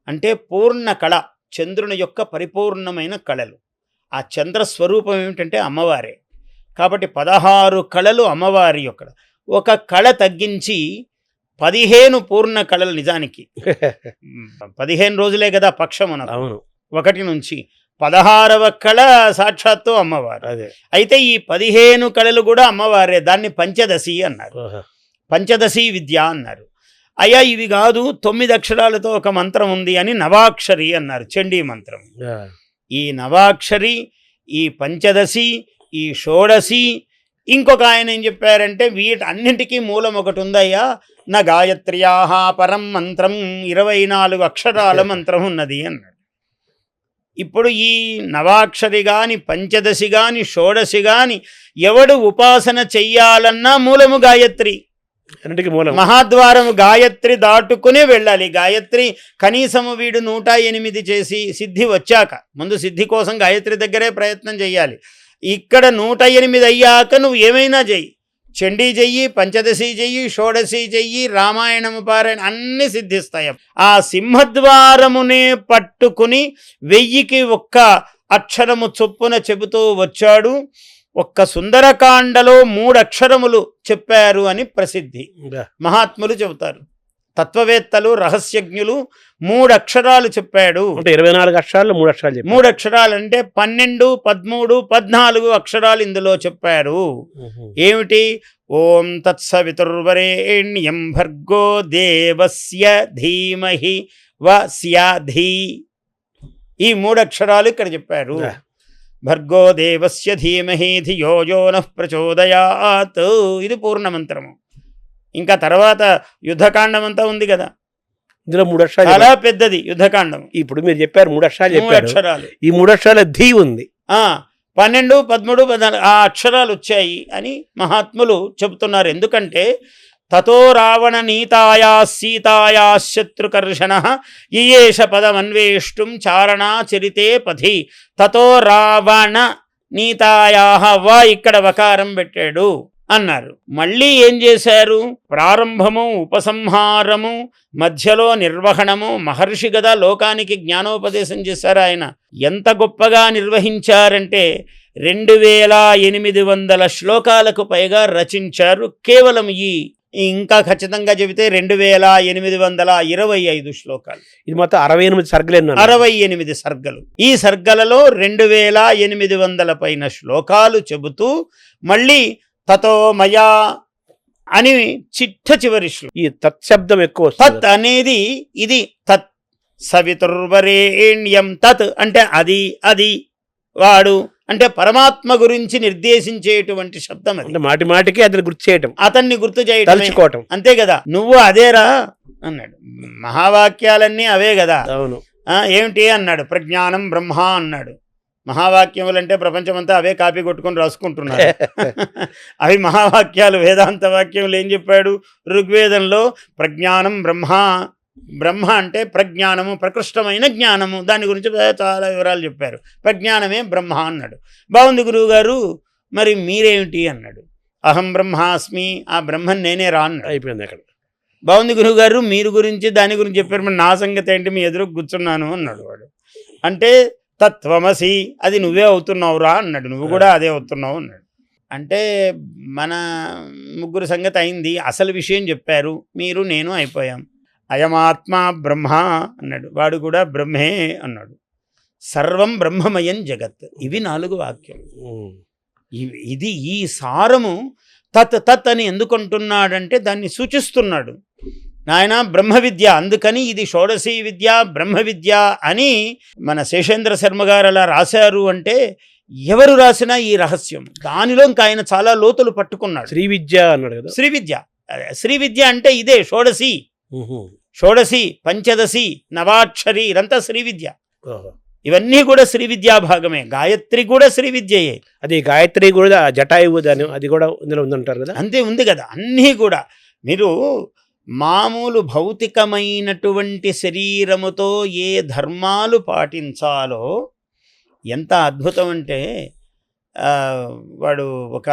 అంటే పూర్ణ కళ, చంద్రుని యొక్క పరిపూర్ణమైన కళలు. ఆ చంద్ర స్వరూపం ఏమిటంటే అమ్మవారే. కాబట్టి 16 కళలు అమ్మవారి యొక్క. ఒక కళ తగ్గించి 15 పూర్ణ కళలు. నిజానికి 15 రోజులే కదా పక్షమున. అవును. 1 నుంచి 16వ కళ సాక్షాత్తు అమ్మవారు. అయితే ఈ 15 కళలు కూడా అమ్మవారే. దాన్ని పంచదశి అన్నారు, పంచదశి విద్య అన్నారు. అయ్యా ఇవి కాదు, 9 అక్షరాలతో ఒక మంత్రం ఉంది అని నవాక్షరి అన్నారు, చండీ మంత్రం. ఈ నవాక్షరి, ఈ పంచదశి, ఈ షోడశి, ఇంకొక ఆయన ఏం చెప్పారంటే వీటన్నింటికీ మూలం ఒకటి ఉందయ్యా, నా గాయత్ర్యాహ పరం మంత్రం 24 అక్షరాల మంత్రం ఉన్నది అన్నాడు. ఇప్పుడు ఈ నవాక్షరి కానీ, పంచదశి కానీ, షోడశి కానీ ఎవడు ఉపాసన చెయ్యాలన్నా మూలము గాయత్రి. అన్నిటికీ మూలం. మహాద్వారం గాయత్రి దాటుకునే వెళ్ళాలి. గాయత్రి కనీసము వీడు 108 చేసి సిద్ధి వచ్చాక, ముందు సిద్ధి కోసం గాయత్రి దగ్గరే ప్రయత్నం చేయాలి. ఇక్కడ 108 అయ్యాక నువ్వు ఏమైనా చెయ్యి, చండీ చెయ్యి, పంచదశి చెయ్యి, షోడశి చెయ్యి, రామాయణము పారాయణ, అన్నీ సిద్ధిస్తాయి. ఆ సింహద్వారమునే పట్టుకుని 1000కి ఒక్క అక్షరము చొప్పున చెబుతూ వచ్చాడు. ఒక్క సుందరకాండలో 3 అక్షరములు చెప్పారు అని ప్రసిద్ధి. మహాత్ములు చెబుతారు, తత్వవేత్తలు, రహస్యజ్ఞులు 3 అక్షరాలు చెప్పాడు. అంటే 24 అక్షరాలు 3 అక్షరాలు చెప్పారు. 3 అక్షరాలు అంటే 12, 13, 14 అక్షరాలు ఇందులో చెప్పారు. ఏమిటి? ఓం తత్సవితుర్వరేణ్యం భర్గో దేవస్య ధీమహి వస్యాధి. ఈ 3 అక్షరాలు ఇక్కడ చెప్పారు. భర్గో దేవస్య ధీమహి ధియో యో నః ప్రచోదయాత్. ఇది పూర్ణమంత్రము. ఇంకా తర్వాత యుద్ధకాండం అంతా ఉంది కదా, ఇందులో 3 అక్షరాలు చాలా పెద్దది యుద్ధకాండం. ఇప్పుడు మీరు చెప్పారు 3 అక్షరాలు 3 చెప్పారు. అక్షరాలు. ఈ 3 అక్షరాల ధీ ఉంది. 12, 13, 14 ఆ అక్షరాలు వచ్చాయి అని మహాత్ములు చెబుతున్నారు. ఎందుకంటే తతో రావణ నీతాయా సీతాయా శత్రుకర్షణ ఇయేష పదమన్వేష్టం చారణా చరితే పథి. తతో రావణ నీతాయా వా ఇక్కడ వకారం పెట్టాడు అన్నారు. మళ్ళీ ఏం చేశారు? ప్రారంభము, ఉపసంహారము, మధ్యలో నిర్వహణము. మహర్షి గదా లోకానికి జ్ఞానోపదేశం చేశారు. ఆయన ఎంత గొప్పగా నిర్వహించారంటే 2800 శ్లోకాలకు పైగా రచించారు. కేవలం ఇంకా ఖచ్చితంగా చెబితే 2825 శ్లోకాలు. ఇది మొత్తం 68 సర్గలు. 68 సర్గలు. ఈ సర్గలలో 2800 పైన శ్లోకాలు చెబుతూ మళ్ళీ తతో మయా అని చివరి శ్లోకం. ఈ తత్శబ్దం ఎక్కువ. తత్ అనేది ఇది. తత్ సవితుర్వరేణ్యం. తత్ అంటే అది వాడు అంటే పరమాత్మ గురించి నిర్దేశించేటువంటి శబ్దం. అది మాటి మాటికి అతన్ని గుర్తు చేయటం, అతన్ని గుర్తు చేయటం, తలుచుకోవటం. అంతే కదా. నువ్వు అదేరా అన్నాడు. మహావాక్యాలన్నీ అవే కదా. అవును. ఏమిటి అన్నాడు. ప్రజ్ఞానం బ్రహ్మ అన్నాడు. మహావాక్యములంటే ప్రపంచమంతా అవే కాపీ కొట్టుకొని రాసుకుంటున్నారు. అవి మహావాక్యాలు. వేదాంత వాక్యములు ఏం చెప్పాడు? ఋగ్వేదంలో ప్రజ్ఞానం బ్రహ్మ. బ్రహ్మ అంటే ప్రజ్ఞానము, ప్రకృష్టమైన జ్ఞానము. దాని గురించి చాలా వివరాలు చెప్పారు. ప్రజ్ఞానమే బ్రహ్మ అన్నాడు. బాగుంది గురువుగారు, మరి మీరేమిటి అన్నాడు. అహం బ్రహ్మాస్మి. ఆ బ్రహ్మన్ నేనే రా అన్నాడు. అయిపోయింది అక్కడ. బాగుంది గురువుగారు, మీరు గురించి దాని గురించి చెప్పారు, మరి నా సంగతి ఏంటి? మీ ఎదురు కూర్చున్నాను అన్నాడు వాడు. అంటే తత్వమసి, అది నువ్వే అవుతున్నావురా అన్నాడు. నువ్వు కూడా అదే అవుతున్నావు అన్నాడు. అంటే మన ముగ్గురు సంగతి అయింది. అసలు విషయం చెప్పారు, మీరు నేను అయిపోయాం. అయమాత్మ బ్రహ్మ అన్నాడు. వాడు కూడా బ్రహ్మే అన్నాడు. సర్వం బ్రహ్మమయం జగత్. ఇవి 4 వాక్యాలు. ఇది ఈ సారము. తత్ అని ఎందుకంటున్నాడంటే దాన్ని సూచిస్తున్నాడు. నాయన బ్రహ్మ విద్య, అందుకని ఇది షోడశీ విద్య, బ్రహ్మ విద్య అని మన శేషేంద్ర శర్మ గారు అలా రాశారు. అంటే ఎవరు రాసినా ఈ రహస్యం దానిలో ఇంకా ఆయన చాలా లోతులు పట్టుకున్నాడు. శ్రీ విద్య అన్నాడు కదా. శ్రీ విద్య. శ్రీ విద్య అంటే ఇదే షోడశి. షోడశి, పంచదశి, నవాక్షరి ఇదంతా శ్రీ విద్య. ఇవన్నీ కూడా శ్రీ విద్యా భాగమే. గాయత్రి కూడా శ్రీ విద్యయే. అది గాయత్రి కూడా జటాయువు దాని అది కూడా ఇందులో ఉందంటారు కదా. అంతే ఉంది కదా. అన్నీ కూడా మీరు మామూలు భౌతికమైనటువంటి శరీరముతో ఏ ధర్మాలు పాటించాలో ఎంత అద్భుతం అంటే వాడు ఒక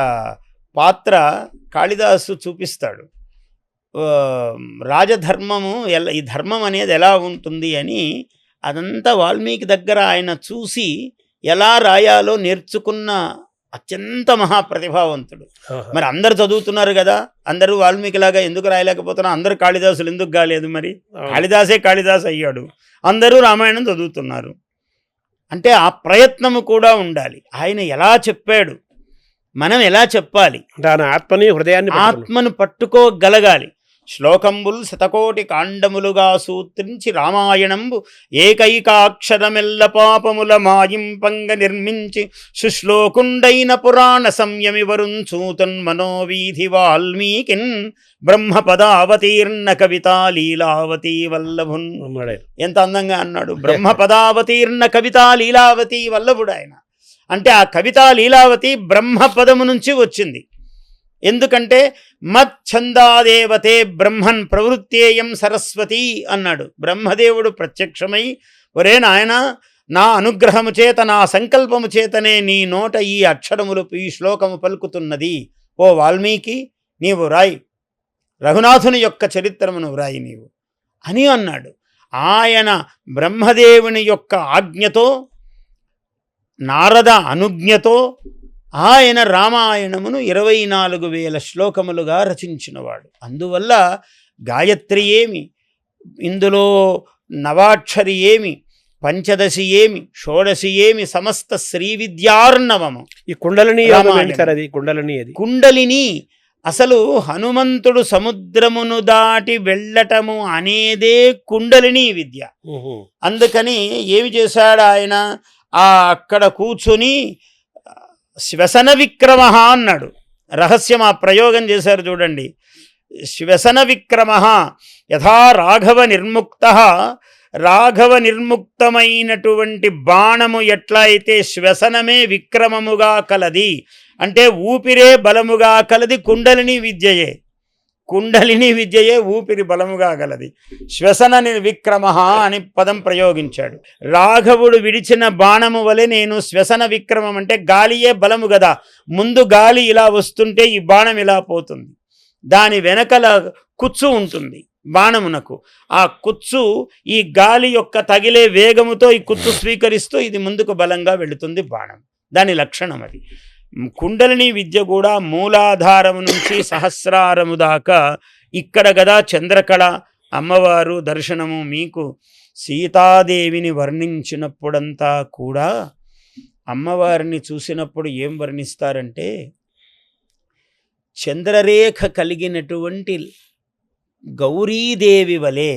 పాత్ర కాళిదాసు చూపిస్తాడు. రాజధర్మము ఈ ధర్మం అనేది ఎలా ఉంటుంది అని అదంతా వాల్మీకి దగ్గర ఆయన చూసి ఎలా రాయాలో నేర్చుకున్న అత్యంత మహాప్రతిభావంతుడు. మరి అందరు చదువుతున్నారు కదా, అందరూ వాల్మీకిలాగా ఎందుకు రాయలేకపోతున్నా? అందరూ కాళిదాసులు ఎందుకు కాలేదు? మరి కాళిదాసే కాళిదాసు అయ్యాడు. అందరూ రామాయణం చదువుతున్నారు అంటే ఆ ప్రయత్నము కూడా ఉండాలి. ఆయన ఎలా చెప్పాడు, మనం ఎలా చెప్పాలి? దాని ఆత్మని హృదయాన్ని ఆత్మను పట్టుకోగలగాలి. శ్లోకంబుల్ శతకోటి కాండములుగా సూత్రించి రామాయణంబు ఏకైకాక్షరమెల్ల పాపముల మాయింపంగ నిర్మించి సుశ్లోకుండైన పురాణ సంయమి వరుంచూతన్ మనోవీధి వాల్మీకిన్ బ్రహ్మపదావతీర్ణ కవితా లీలావతీ వల్లభున్. ఎంత అందంగా అన్నాడు. బ్రహ్మపదావతీర్ణ కవితా లీలావతీ వల్లభుడు ఆయన. అంటే ఆ కవితా లీలావతి బ్రహ్మపదము నుంచి వచ్చింది. ఎందుకంటే మచ్ఛందాదేవతే బ్రహ్మన్ ప్రవృత్తేయం సరస్వతి అన్నాడు. బ్రహ్మదేవుడు ప్రత్యక్షమై, ఒరే నాయన, నా అనుగ్రహము చేత, నా సంకల్పము చేతనే నీ నోట ఈ అక్షరములు, ఈ శ్లోకము పలుకుతున్నది. ఓ వాల్మీకి, నీవు రాయి, రఘునాథుని యొక్క చరిత్రమును వ్రాయి నీవు అని అన్నాడు. ఆయన బ్రహ్మదేవుని యొక్క ఆజ్ఞతో, నారద అనుజ్ఞతో ఆయన రామాయణమును 24,000 శ్లోకములుగా రచించినవాడు. అందువల్ల గాయత్రి ఏమి, ఇందులో నవాక్షరి ఏమి, పంచదశి ఏమి, షోడశి ఏమి, సమస్త శ్రీ విద్యార్ణవము. ఈ కుండలిని అది కుండలిని అసలు హనుమంతుడు సముద్రమును దాటి వెళ్ళటము అనేదే కుండలిని విద్య. అందుకని ఏమి చేశాడు ఆయన, అక్కడ కూర్చుని శ్వసన విక్రమ అన్నాడు. రహస్యం ఆ ప్రయోగం చేశారు చూడండి. శ్వసన విక్రమ యథా రాఘవ నిర్ముక్త, రాఘవ నిర్ముక్తమైనటువంటి బాణము ఎట్లా అయితే శ్వసనమే విక్రమముగా కలది, అంటే ఊపిరే బలముగా కలది కుండలిని విద్యయే. కుండలిని విద్యయే ఊపిరి బలముగా గలది. శ్వసన విక్రమ అని పదం ప్రయోగించాడు. రాఘవుడు విడిచిన బాణము వలె నేను శ్వసన విక్రమం, అంటే గాలియే బలము కదా. ముందు గాలి ఇలా వస్తుంటే ఈ బాణం ఇలా పోతుంది, దాని వెనకల కుచ్చు ఉంటుంది బాణమునకు. ఆ కుచ్చు ఈ గాలి యొక్క తగిలే వేగముతో ఈ కుచ్చు స్వీకరిస్తూ ఇది ముందుకు బలంగా వెళుతుంది బాణం. దాని లక్షణం అది. కుండలిని విద్య కూడా మూలాధారము నుంచి సహస్రారము దాకా ఇక్కడ గదా చంద్రకళ అమ్మవారు దర్శనము. మీకు సీతాదేవిని వర్ణించినప్పుడంతా కూడా అమ్మవారిని చూసినప్పుడు ఏం వర్ణిస్తారంటే, చంద్రరేఖ కలిగినటువంటి గౌరీదేవి వలె.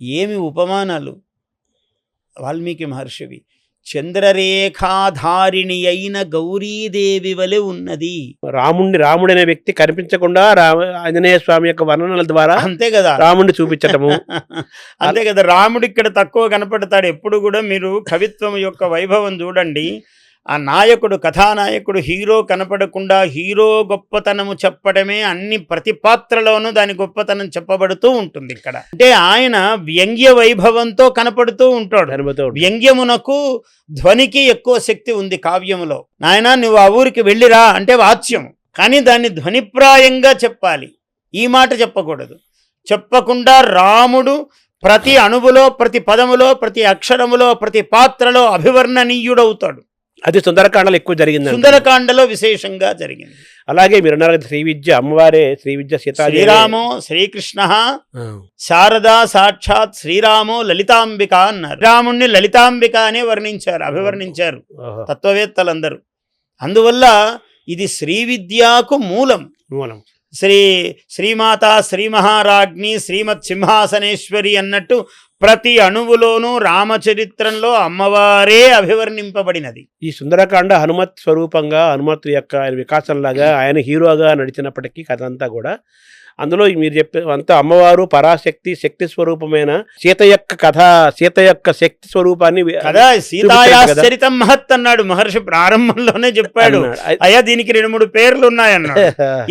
ఏమి ఉపమానాలు వాల్మీకి మహర్షివి. చంద్రరేఖాధారిణి అయిన గౌరీదేవి వలె ఉన్నది. రాముడనే వ్యక్తి కనిపించకుండా ఆంజనేయ స్వామి యొక్క వర్ణనల ద్వారా అంతే కదా రాముడిని చూపించటము. అంతే కదా. రాముడు ఇక్కడ తక్కువ కనపడతాడు. ఎప్పుడు కూడా మీరు కవిత్వం యొక్క వైభవం చూడండి. ఆ నాయకుడు, కథానాయకుడు, హీరో కనపడకుండా హీరో గొప్పతనము చెప్పడమే అన్ని ప్రతి పాత్రలోనూ దాని గొప్పతనం చెప్పబడుతూ ఉంటుంది ఇక్కడ. అంటే ఆయన వ్యంగ్య వైభవంతో కనపడుతూ ఉంటాడు. వ్యంగ్యమునకు ధ్వనికి ఎక్కువ శక్తి ఉంది కావ్యములో. నాయన నువ్వు ఆ ఊరికి వెళ్ళిరా అంటే వాచ్యం, కానీ దాన్ని ధ్వనిప్రాయంగా చెప్పాలి. ఈ మాట చెప్పకూడదు. చెప్పకుండా రాముడు ప్రతి అణువులో, ప్రతి పదములో, ప్రతి అక్షరములో, ప్రతి పాత్రలో అభివర్ణనీయుడవుతాడు. అది సుందరకాండలో ఎక్కువ జరిగింది. సుందరకాండలో విశేషంగా జరిగింది. అలాగే మీరు అన్నారు శ్రీ విద్య, అమ్మవారే శ్రీ విద్య. శ్రీరామో శ్రీకృష్ణ, శారదా సాక్షాత్ శ్రీరామో లలితాంబిక అన్నారు. రాముణ్ణి లలితాంబిక అనే వర్ణించారు, అభివర్ణించారు తత్వవేత్తలందరూ. అందువల్ల ఇది శ్రీ విద్యకు మూలం. శ్రీమాత శ్రీ మహారాజ్ఞి శ్రీమత్ సింహాసనేశ్వరి అన్నట్టు ప్రతి అణువులోనూ రామచరిత్రంలో అమ్మవారే అభివర్ణింపబడినది. ఈ సుందరకాండ హనుమత్ స్వరూపంగా, హనుమత్ యొక్క ఆయన వికాసంలాగా, ఆయన హీరోగా నడిచినప్పటికీ కథ అంతా కూడా అందులో మీరు చెప్పే అంతా అమ్మవారు పరాశక్తి, శక్తి స్వరూపమైన సీత యొక్క కథ, సీత యొక్క శక్తి స్వరూపాన్ని కదా. సీతాయాశ్చరితం మహత్ అన్నాడు మహర్షి, ప్రారంభంలోనే చెప్పాడు. అయ్యా దీనికి 2-3 పేర్లు ఉన్నాయన్నాడు.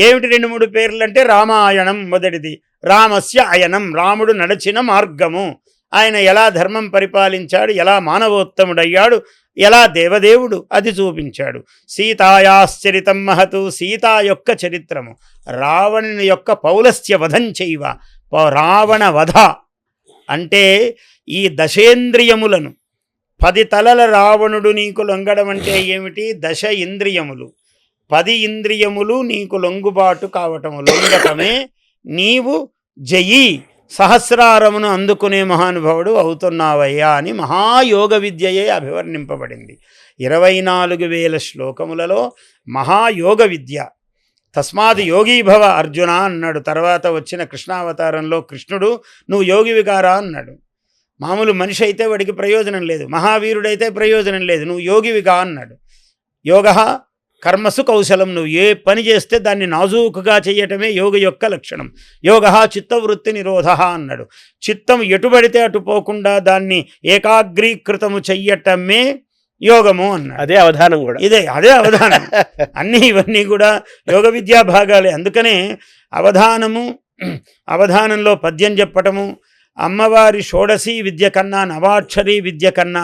ఏమిటి 2-3 పేర్లు అంటే, రామాయణం మొదటిది, రామస్య అయనం, రాముడు నడిచిన మార్గము, ఆయన ఎలా ధర్మం పరిపాలించాడు, ఎలా మానవోత్తముడయ్యాడు, ఎలా దేవదేవుడు, అది చూపించాడు. సీతాయాశ్చరితం మహతు, సీతా యొక్క చరిత్రము. రావణుని యొక్క పౌలస్య వధం చేయవ, రావణ వధ అంటే ఈ దశేంద్రియములను 10 తలల రావణుడు నీకు లొంగడం అంటే ఏమిటి? 10 ఇంద్రియములు, 10 ఇంద్రియములు నీకు లొంగుబాటు కావటము, లొంగటమే నీవు జయి సహస్రారమును అందుకునే మహానుభావుడు అవుతున్నావయ్యా అని మహాయోగ విద్యయే అభివర్ణింపబడింది. 24,000 శ్లోకములలో మహాయోగ విద్య. తస్మాత్ యోగీభవ అర్జున అన్నాడు. తర్వాత వచ్చిన కృష్ణావతారంలో కృష్ణుడు నువ్వు యోగివికారా అన్నాడు. మామూలు మనిషి అయితే వాడికి ప్రయోజనం లేదు, మహావీరుడైతే ప్రయోజనం లేదు, నువ్వు యోగివిగా అన్నాడు. యోగ కర్మసు కౌశలం, నువ్వు ఏ పని చేస్తే దాన్ని నాజూకుగా చేయటమే యోగ యొక్క లక్షణం. యోగ చిత్తవృత్తి నిరోధ అన్నాడు. చిత్తం ఎటుబడితే అటు పోకుండా దాన్ని ఏకాగ్రీకృతము చెయ్యటమే యోగము అన్నాడు. అదే అవధానం కూడా. అదే అవధానం. ఇవన్నీ కూడా యోగ విద్యా భాగాలే. అందుకనే అవధానంలో పద్యం చెప్పటము, అమ్మవారి షోడశీ విద్య కన్నా, నవాక్షరీ విద్య కన్నా,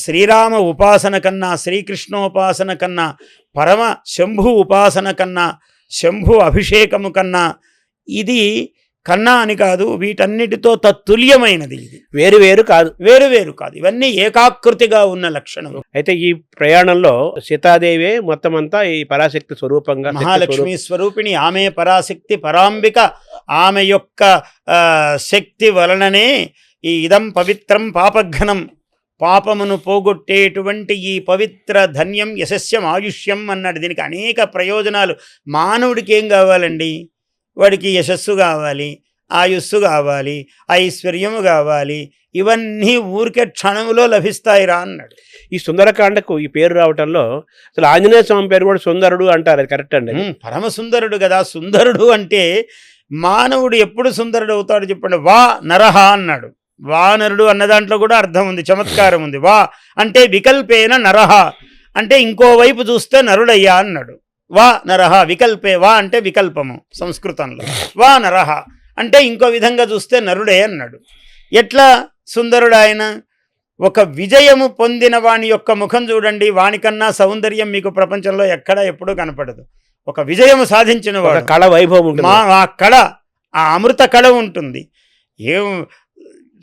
శ్రీరామ ఉపాసన కన్నా, శ్రీకృష్ణోపాసన కన్నా, పరమ శంభు ఉపాసన కన్నా, శంభు అభిషేకము కన్నా, ఇది కన్నా అని కాదు, వీటన్నిటితో తత్తుల్యమైనది. ఇది వేరు కాదు. ఇవన్నీ ఏకాకృతిగా ఉన్న లక్షణం. అయితే ఈ ప్రయాణంలో సీతాదేవే మొత్తం అంతా ఈ పరాశక్తి స్వరూపంగా, మహాలక్ష్మి స్వరూపిణి ఆమె పరాశక్తి, పరాంబిక. ఆమె యొక్క శక్తి వలననే ఈ ఇదం పవిత్రం పాపఘ్నం, పాపమును పోగొట్టేటువంటి ఈ పవిత్ర ధన్యం యశస్యం ఆయుష్యం అన్నాడు. దీనికి అనేక ప్రయోజనాలు. మానవుడికి ఏం కావాలండి? వాడికి యశస్సు కావాలి, ఆయుస్సు కావాలి, ఐశ్వర్యము కావాలి. ఇవన్నీ ఊరికే క్షణంలో లభిస్తాయిరా అన్నాడు. ఈ సుందరకాండకు ఈ పేరు రావటంలో అసలు ఆంజనేయ స్వామి పేరు కూడా సుందరుడు అంటారు. అది కరెక్ట్ అండి? పరమ సుందరుడు కదా. సుందరుడు అంటే మానవుడు ఎప్పుడు సుందరుడు అవుతాడు చెప్పండి? వా నరహ అన్నాడు. వానరుడు అన్న దాంట్లో కూడా అర్థం ఉంది, చమత్కారం ఉంది. వా అంటే వికల్పేన నరహ అంటే ఇంకోవైపు చూస్తే నరుడయ్యా అన్నాడు. వా నరహ వికల్పే, వా అంటే వికల్పము సంస్కృతంలో. వా నరహ అంటే ఇంకో విధంగా చూస్తే నరుడే అన్నాడు. ఎట్లా సుందరుడు ఆయన? ఒక విజయము పొందిన వాని యొక్క ముఖం చూడండి, వానికన్నా సౌందర్యం మీకు ప్రపంచంలో ఎక్కడా ఎప్పుడూ కనపడదు. ఒక విజయము సాధించిన వాడు కళ వైభవం ఉంటుంది. ఆ కళ, ఆ అమృత కళ ఉంటుంది. ఏం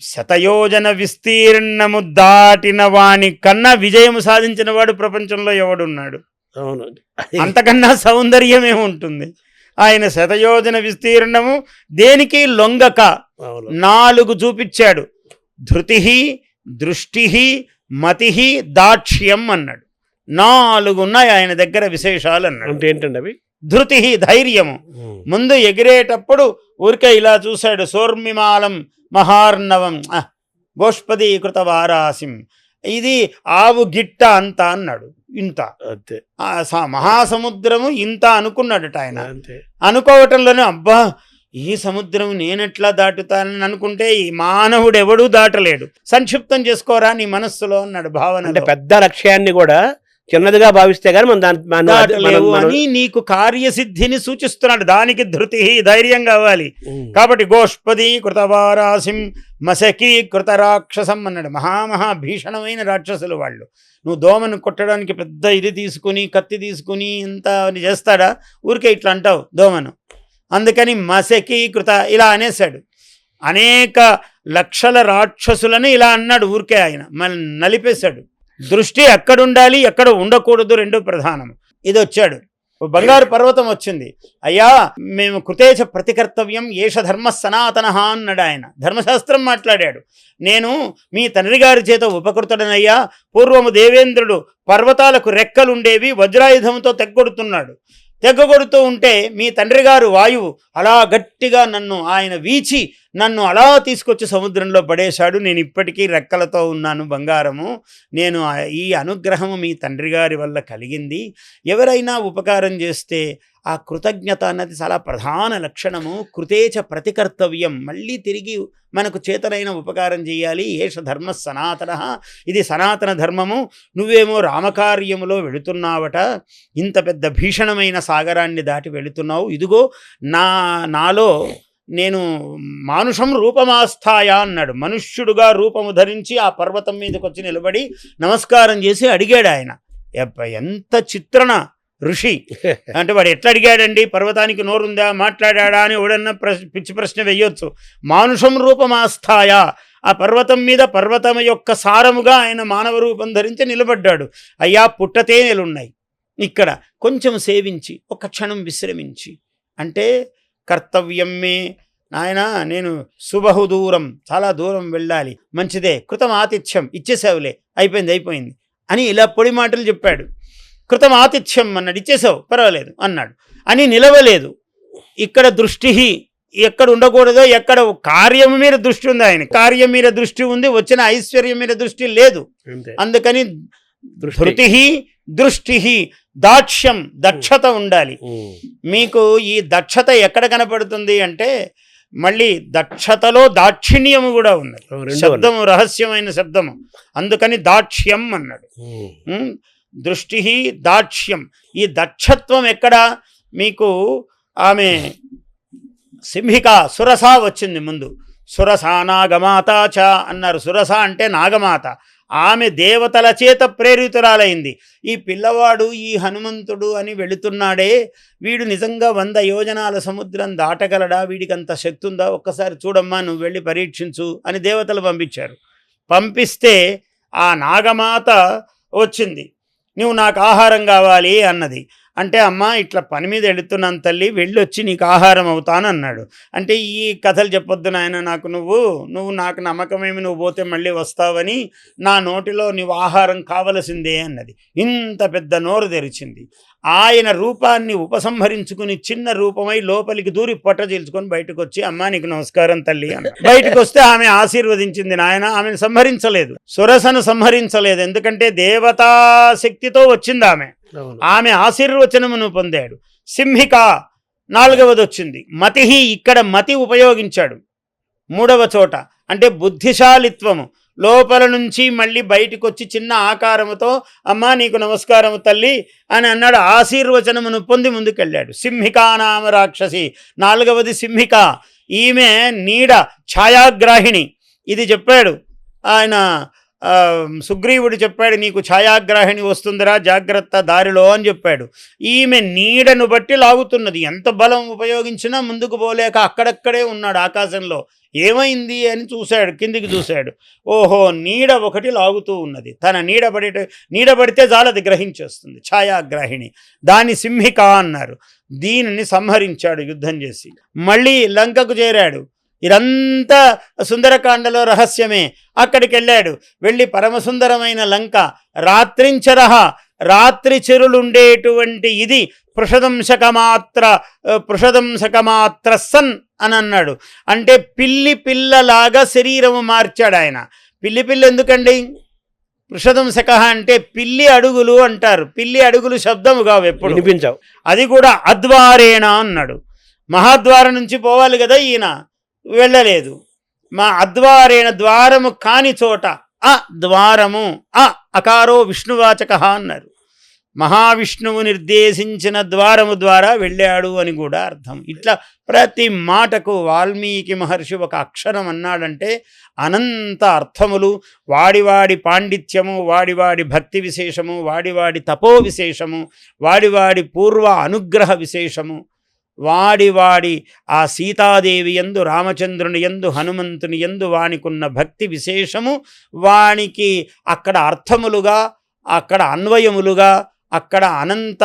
శతయోజన విస్తీర్ణము దాటిన వాని కన్నా విజయము సాధించిన వాడు ప్రపంచంలో ఎవడున్నాడు? అంతకన్నా సౌందర్యమే ఉంటుంది. ఆయన శతయోజన విస్తీర్ణము దేనికి లొంగక 4 చూపించాడు. ధృతి, దృష్టి, మతి, దాక్ష్యం అన్నాడు. 4 ఉన్నాయి ఆయన దగ్గర విశేషాలు అన్నాడు. అంటే ఏంటండి అవి? ధృతి ధైర్యము. ముందు ఎగిరేటప్పుడు ఊరికే ఇలా చూశాడు. సోర్మిమాలం మహార్ణవం గోష్పదీకృత వారాసిం, ఇది ఆవు గిట్ట అంత అన్నాడు. ఇంత అంతే. మహాసముద్రము ఇంత అనుకున్నాడట ఆయన. అనుకోవటంలోనే అబ్బా ఈ సముద్రం నేనెట్లా దాటుతానని అనుకుంటే ఈ మానవుడు ఎవడూ దాటలేడు. సంక్షిప్తం చేసుకోరా నీ మనస్సులో అన్నాడు భావన. అంటే పెద్ద లక్ష్యాన్ని కూడా చిన్నదిగా భావిస్తే కానీ మనం దాటలేవు అని నీకు కార్యసిద్ధిని సూచిస్తున్నాడు. దానికి ధృతి, ధైర్యం కావాలి. కాబట్టి గోష్పది కృతవారాసిం మసకి కృత రాక్షసం అన్నాడు. మహామహా భీషణమైన రాక్షసులు వాళ్ళు. నువ్వు దోమను కొట్టడానికి పెద్ద ఇది తీసుకుని, కత్తి తీసుకుని ఇంత చేస్తాడా? ఊరికే ఇట్లా అంటావు దోమను. అందుకని మసకి కృత ఇలా అనేశాడు. అనేక లక్షల రాక్షసులను ఇలా అన్నాడు ఊరికే ఆయన. మళ్ళీ నలిపేశాడు. దృష్టి ఎక్కడుండాలి, ఎక్కడ ఉండకూడదు, 2 ప్రధానం. ఇది వచ్చాడు. బంగారు పర్వతం వచ్చింది. అయ్యా మేము కృతేచ ప్రతికర్తవ్యం ఏష ధర్మ సనాతన అన్నాడు ఆయన. ధర్మశాస్త్రం మాట్లాడాడు. నేను మీ తండ్రి గారి చేత ఉపకృతుడనయ్యా. పూర్వము దేవేంద్రుడు పర్వతాలకు రెక్కలుండేవి, వజ్రాయుధంతో తెగ్గొడుతూ ఉంటే మీ తండ్రి గారు వాయువు అలా గట్టిగా ఆయన వీచి నన్ను అలా తీసుకొచ్చి సముద్రంలో పడేశాడు. నేను ఇప్పటికీ రెక్కలతో ఉన్నాను బంగారము. నేను ఈ అనుగ్రహము మీ తండ్రి గారి వల్ల కలిగింది. ఎవరైనా ఉపకారం చేస్తే ఆ కృతజ్ఞత అన్నది చాలా ప్రధాన లక్షణము. కృతేచ ప్రతికర్తవ్యం, మళ్ళీ తిరిగి మనకు చేతనైన ఉపకారం చేయాలి. ఏష ధర్మ సనాతన, ఇది సనాతన ధర్మము. నువ్వేమో రామకార్యములో వెళుతున్నావట, ఇంత పెద్ద భీషణమైన సాగరాన్ని దాటి వెళుతున్నావు. ఇదిగో నాలో నేను మానుషం రూపమాస్థాయ అన్నాడు. మనుష్యుడుగా రూపము ధరించి ఆ పర్వతం మీదకి వచ్చి నిలబడి నమస్కారం చేసి అడిగాడు ఆయన. ఎంత చిత్రణ ఋషి అంటే వాడు ఎట్లా అడిగాడండి? పర్వతానికి నోరుందా, మాట్లాడా అని ఎవడన్నా పిచ్చి ప్రశ్న వెయ్యొచ్చు. మానుషం రూపమాస్థాయ, ఆ పర్వతం మీద పర్వతం యొక్క సారముగా ఆయన మానవ రూపం ధరించి నిలబడ్డాడు. అయ్యా పుట్టతేనెలున్నాయి ఇక్కడ, కొంచెం సేవించి ఒక క్షణం విశ్రమించి అంటే కర్తవ్యమే నాయన, నేను సుబహు దూరం, చాలా దూరం వెళ్ళాలి. మంచిదే, కృతం ఆతిథ్యం, ఇచ్చేసావులే, అయిపోయింది అని ఇలా పొడి మాటలు చెప్పాడు. కృతం ఆతిథ్యం అన్నాడు, ఇచ్చేసావు పర్వాలేదు అన్నాడు అని నిలవలేదు. ఇక్కడ దృష్టి ఎక్కడ ఉండకూడదో, ఎక్కడ కార్యం మీద దృష్టి ఉంది. ఆయన కార్యం మీద దృష్టి ఉంది, వచ్చిన ఐశ్వర్యం మీద దృష్టి లేదు. అందుకని ధృతి దృష్టి దాక్ష్యం, దక్షత ఉండాలి. మీకు ఈ దక్షత ఎక్కడ కనపడుతుంది అంటే మళ్ళీ దక్షతలో దాక్షిణ్యము కూడా ఉన్నది. రెండు శబ్దము రహస్యమైన శబ్దము, అందుకని దాక్ష్యం అన్నాడు. దృష్టి దాక్ష్యం. ఈ దక్షత్వం ఎక్కడ మీకు? ఆమె సింహిక సురస వచ్చింది ముందు. సురస నాగమాత చ అన్నారు. సురస అంటే నాగమాత. ఆమె దేవతల చేత ప్రేరితురాలైంది. ఈ పిల్లవాడు ఈ హనుమంతుడు అని వెళుతున్నాడే, వీడు నిజంగా 100 యోజనాల సముద్రం దాటగలడా? వీడికి అంత శక్తి ఉందా? ఒక్కసారి చూడమ్మా, నువ్వు వెళ్ళి పరీక్షించు అని దేవతలు పంపించారు. పంపిస్తే ఆ నాగమాత వచ్చింది. నువ్వు నాకు ఆహారం కావాలి అన్నది. అంటే అమ్మ ఇట్లా పని మీద వెళుతున్నాను తల్లి, వెళ్ళొచ్చి నీకు ఆహారం అవుతాను అన్నాడు. అంటే ఈ కథలు చెప్పొద్దు నాయన నాకు, నువ్వు నాకు నమ్మకమేమి, నువ్వు పోతే మళ్ళీ వస్తావని, నా నోటిలో నువ్వు ఆహారం కావలసిందే అన్నది. ఇంత పెద్ద నోరు తెరిచింది. ఆయన రూపాన్ని ఉపసంహరించుకుని చిన్న రూపమై లోపలికి దూరి పొట్ట చీల్చుకొని బయటకు వచ్చి, అమ్మా నీకు నమస్కారం తల్లి అన్న. బయటకు వస్తే ఆమె ఆశీర్వదించింది. నాయన ఆమెను సంహరించలేదు, సురసను సంహరించలేదు. ఎందుకంటే దేవతా శక్తితో వచ్చింది ఆమె. ఆమె ఆశీర్వచనమును పొందాడు. సింహిక 4వది వచ్చింది. మతిహి, ఇక్కడ మతి ఉపయోగించాడు 3వ చోట. అంటే బుద్ధిశాలిత్వము. లోపల నుంచి మళ్ళీ బయటకు వచ్చి చిన్న ఆకారముతో అమ్మా నీకు నమస్కారము తల్లి అని అన్నాడు. ఆశీర్వచనమును పొంది ముందుకెళ్ళాడు. సింహికా నామ రాక్షసి. 4వది సింహిక. ఈమె నీడ, ఛాయాగ్రాహిణి. ఇది చెప్పాడు ఆయన సుగ్రీవుడు చెప్పాడు, నీకు ఛాయాగ్రాహిణి వస్తుందిరా జాగ్రత్త దారిలో అని చెప్పాడు. ఈమె నీడను బట్టి లాగుతున్నది. ఎంత బలం ఉపయోగించినా ముందుకు పోలేక అక్కడక్కడే ఉన్నాడు ఆకాశంలో. ఏమైంది అని చూశాడు, కిందికి చూశాడు. ఓహో, నీడ ఒకటి లాగుతూ ఉన్నది. తన నీడ పడితే జాలది గ్రహించేస్తుంది. ఛాయాగ్రాహిణి, దాని సింహిక అన్నారు. దీనిని సంహరించాడు యుద్ధం చేసి. మళ్ళీ లంకకు చేరాడు. ఇదంతా సుందరకాండలో రహస్యమే. అక్కడికి వెళ్ళాడు. వెళ్ళి పరమసుందరమైన లంక, రాత్రించరహ, రాత్రి చెరులుండేటువంటి ఇది పృషదంశకమాత్ర సన్ అని అన్నాడు. అంటే పిల్లలాగా శరీరము మార్చాడు ఆయన. పిల్ల ఎందుకండి? పృషదంశక అంటే పిల్లి అడుగులు అంటారు. పిల్లి అడుగులు శబ్దము కావు, ఎప్పుడు వినిపించావు. అది కూడా అద్వారేణ అన్నాడు. మహాద్వారం నుంచి పోవాలి కదా ఈయన, వెళ్ళలేదు. మా అద్వారేణ, ద్వారము కాని చోట ద్వారము, అకారో విష్ణువాచక అన్నారు. మహావిష్ణువు నిర్దేశించిన ద్వారము ద్వారా వెళ్ళాడు అని కూడా అర్థం. ఇట్లా ప్రతి మాటకు వాల్మీకి మహర్షి ఒక అక్షరం అన్నాడంటే అనంత అర్థములు. వాడివాడి పాండిత్యము, వాడివాడి భక్తి విశేషము, వాడివాడి తపో విశేషము, వాడివాడి పూర్వ అనుగ్రహ విశేషము, వాడి ఆ సీతాదేవి యందు, రామచంద్రుని యందు, హనుమంతుని యందు వానికున్న భక్తి విశేషము, వానికి అక్కడ అర్థములుగా, అక్కడ అన్వయములుగా, అక్కడ అనంత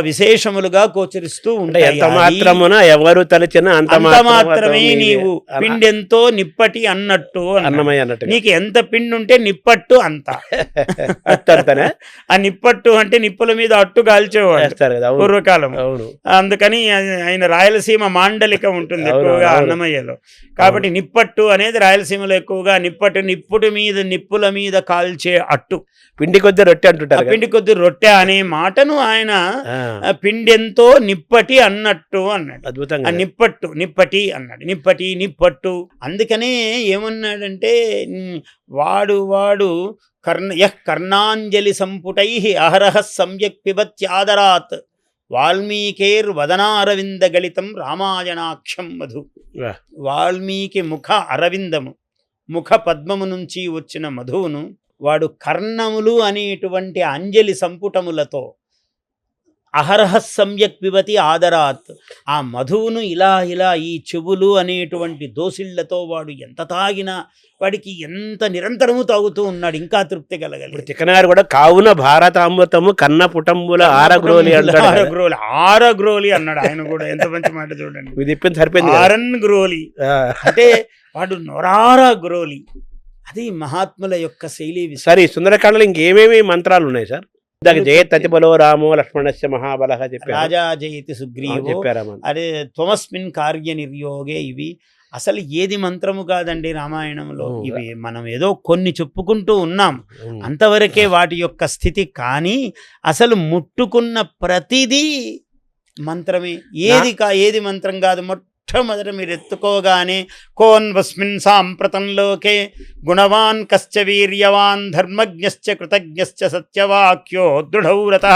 విశేషములుగా గోచరిస్తూ ఉంటాయి. ఎంత మాత్రమున ఎవరు తలచిన అంత మాత్రమే నీవు పిండెంతో నిప్పటి అన్నట్టు అన్నమయ్య అన్నట్టు. నీకు ఎంత పిండి ఉంటే నిప్పట్టు అంత. ఆ నిప్పట్టు అంటే నిప్పుల మీద అట్టు కాల్చేవాడు పూర్వకాలం. అందుకని ఆయన రాయలసీమ మాండలిక ఉంటుంది ఎక్కువగా అన్నమయ్యలో. కాబట్టి నిప్పట్టు అనేది రాయలసీమలో ఎక్కువగా నిప్పుల మీద కాల్చే అట్టు. పిండి కొద్ది రొట్టె అంటుంటారు. పిండి కొద్ది రొట్టె అనే మాటను ఆయన పిండెంతో నిప్పటి అన్నట్టు అన్నాడు. అద్భుతంగా నిప్పటి అన్నాడు. నిప్పట్టు. అందుకనే ఏమన్నాడంటే వాడు కర్ణాంజలి సంపుటై అహరహ సమ్యక్ పిబత్యాదరాత్ వాల్మీకేర్ వదనారవింద గళితం రామాయణాఖ్యం మధు. వాల్మీకి ముఖ అరవిందము, ముఖ పద్మము నుంచి వచ్చిన మధువును వాడు కర్ణములు అనేటువంటి అంజలి సంపుటములతో అహరహ సమ్యక్ పిబతి ఆదరాత్, ఆ మధువును ఇలా ఈ చెవులు అనేటువంటి దోసిళ్లతో వాడు ఎంత తాగినా వాడికి ఎంత నిరంతరము తాగుతూ ఉన్నాడు, ఇంకా తృప్తి కలగలేదు. చిక్కనారు కూడా కావున భారతామృతము కన్న పుటంబుల ఆరగ్రోలి అన్నాడు ఆయన కూడా. ఎంత మంచి మాట చూడండి. సరిపోయింది. ఆరన్ గ్రోలి అంటే వాడు నొరారా గ్రోలి. అది మహాత్ముల యొక్క శైలి. సరే, సుందరకాండలో ఇంకేమేమి మంత్రాలు ఉన్నాయి సార్? జయతి బలో రామో లక్ష్మణస్య మహాబల చెప్పారు. రాజా జయతి సుగ్రీవో చెప్పారు. అదే త్వమస్మిన్ కార్య నిర్యోగే. ఇవి అసలు ఏది మంత్రము కాదండి రామాయణంలో. ఇవి మనం ఏదో కొన్ని చెప్పుకుంటూ ఉన్నాం, అంతవరకే వాటి యొక్క స్థితి. కానీ అసలు ముట్టుకున్న ప్రతిదీ మంత్రమే. ఏది మంత్రం కాదు. మొట్టమొదట మీరు ఎత్తుకోగానే కోన్వస్మిన్ సాంప్రతంలోకే గుణవాన్ కశ్చ వీర్యవాన్ ధర్మజ్ఞశ్చ కృతజ్ఞశ్చ సత్యవాక్యో దృఢవ్రతః.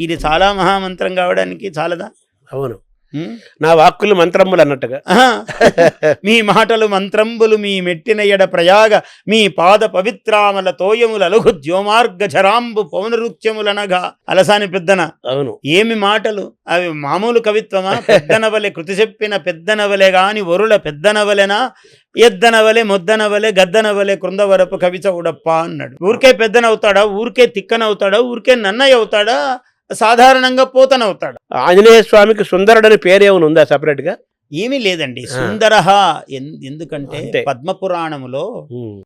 ఇది చాలా మహామంత్రం కావడానికి చాలదా? అవును, నా వాక్కులు మంత్రములు అన్నట్టుగా. మీ మాటలు మంత్రంబులు మీ మెట్టిన ఎడ ప్రయాగ మీ పాద పవిత్రామల తోయముల అలుగు ద్యోమార్గ ఝరాంబు పౌనరుత్యములనగా. అలసాని పెద్దన. అవును, ఏమి మాటలు అవి! మామూలు కవిత్వమా? పెద్దనవలె కృతి చెప్పిన పెద్దనవలె గాని వరుల పెద్దనవలెనా ఎద్దనవలె మొద్దనవలె గద్దనవలె కృందవరపు కవిత ఉడప్ప అన్నాడు. ఊరికే పెద్దనవుతాడా? ఊరికే తిక్కనవుతాడా? ఊరికే నన్నయ్య అవుతాడా? సాధారణంగా పోతనవుతాడు. ఆంజనేయ స్వామికి సుందరుడని పేరేమని ఉందా సపరేట్ గా? ఏమీ లేదండి. సుందరహ ఎందుకంటే పద్మపురాణములో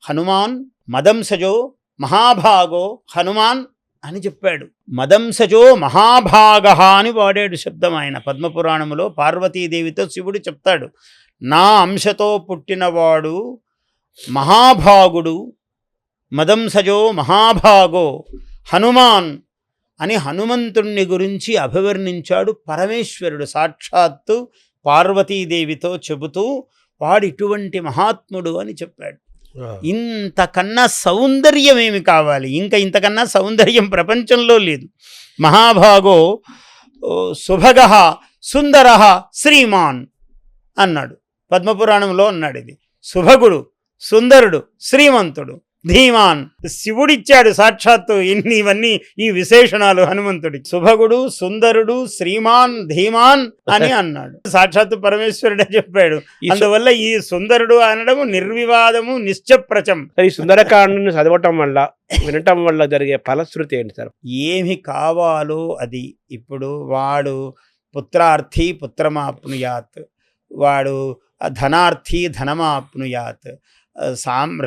హనుమాన్ మదంసజో మహాభాగో హనుమాన్ అని చెప్పాడు. మదంసజో మహాభాగ అని వాడాడు శబ్దం ఆయన పద్మపురాణములో. పార్వతీదేవితో శివుడు చెప్తాడు, నా అంశతో పుట్టినవాడు మహాభాగుడు, మదంసజో మహాభాగో హనుమాన్ అని హనుమంతుణ్ణి గురించి అభివర్ణించాడు పరమేశ్వరుడు సాక్షాత్తు పార్వతీదేవితో చెబుతూ. వాడు ఇటువంటి మహాత్ముడు అని చెప్పాడు. ఇంతకన్నా సౌందర్యం ఏమి కావాలి? ఇంతకన్నా సౌందర్యం ప్రపంచంలో లేదు. మహాభాగో సుభగః సుందరః శ్రీమాన్ అన్నాడు పద్మపురాణంలో అన్నాడు. ఇది సుభగుడు, సుందరుడు, శ్రీమంతుడు, ధీమాన్. శివుడిచ్చాడు సాక్షాత్తు ఇవన్నీ ఈ విశేషణాలు హనుమంతుడికి. సుభగుడు, సుందరుడు, శ్రీమాన్, ధీమాన్ అని అన్నాడు. సాక్షాత్తు పరమేశ్వరుడే చెప్పాడు. అందువల్ల ఈ సుందరుడు అనడము నిర్వివాదము, నిశ్చప్రచం. ఈ సుందరకాండని చదవటం వల్ల, వినటం వల్ల జరిగే ఫలశ్రుతి ఏంటి సార్? ఏమి కావాలో అది. ఇప్పుడు వాడు పుత్రార్థి పుత్రమాప్నుయాత్, వాడు ధనార్థి ధనమాప్నుయాత్,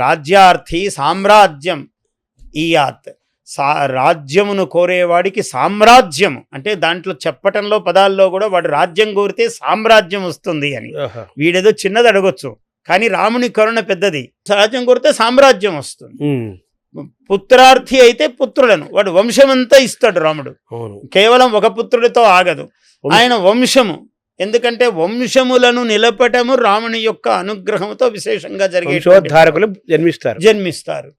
రాజ్యార్థి సామ్రాజ్యం ఈయాత్. రాజ్యమును కోరేవాడికి సామ్రాజ్యం అంటే దాంట్లో చెప్పటంలో పదాల్లో కూడా వాడు రాజ్యం కోరితే సామ్రాజ్యం వస్తుంది అని. వీడేదో చిన్నది అడగొచ్చు, కానీ రాముని కరుణ పెద్దది. రాజ్యం కోరితే సామ్రాజ్యం వస్తుంది. పుత్రార్థి అయితే పుత్రులను, వాడు వంశమంతా ఇస్తాడు రాముడు. కేవలం ఒక పుత్రుడితో ఆగదు, ఆయన వంశము. ఎందుకంటే వంశములను నిలపటము రాముని యొక్క అనుగ్రహంతో విశేషంగా జరిగే. జన్మిస్తారు.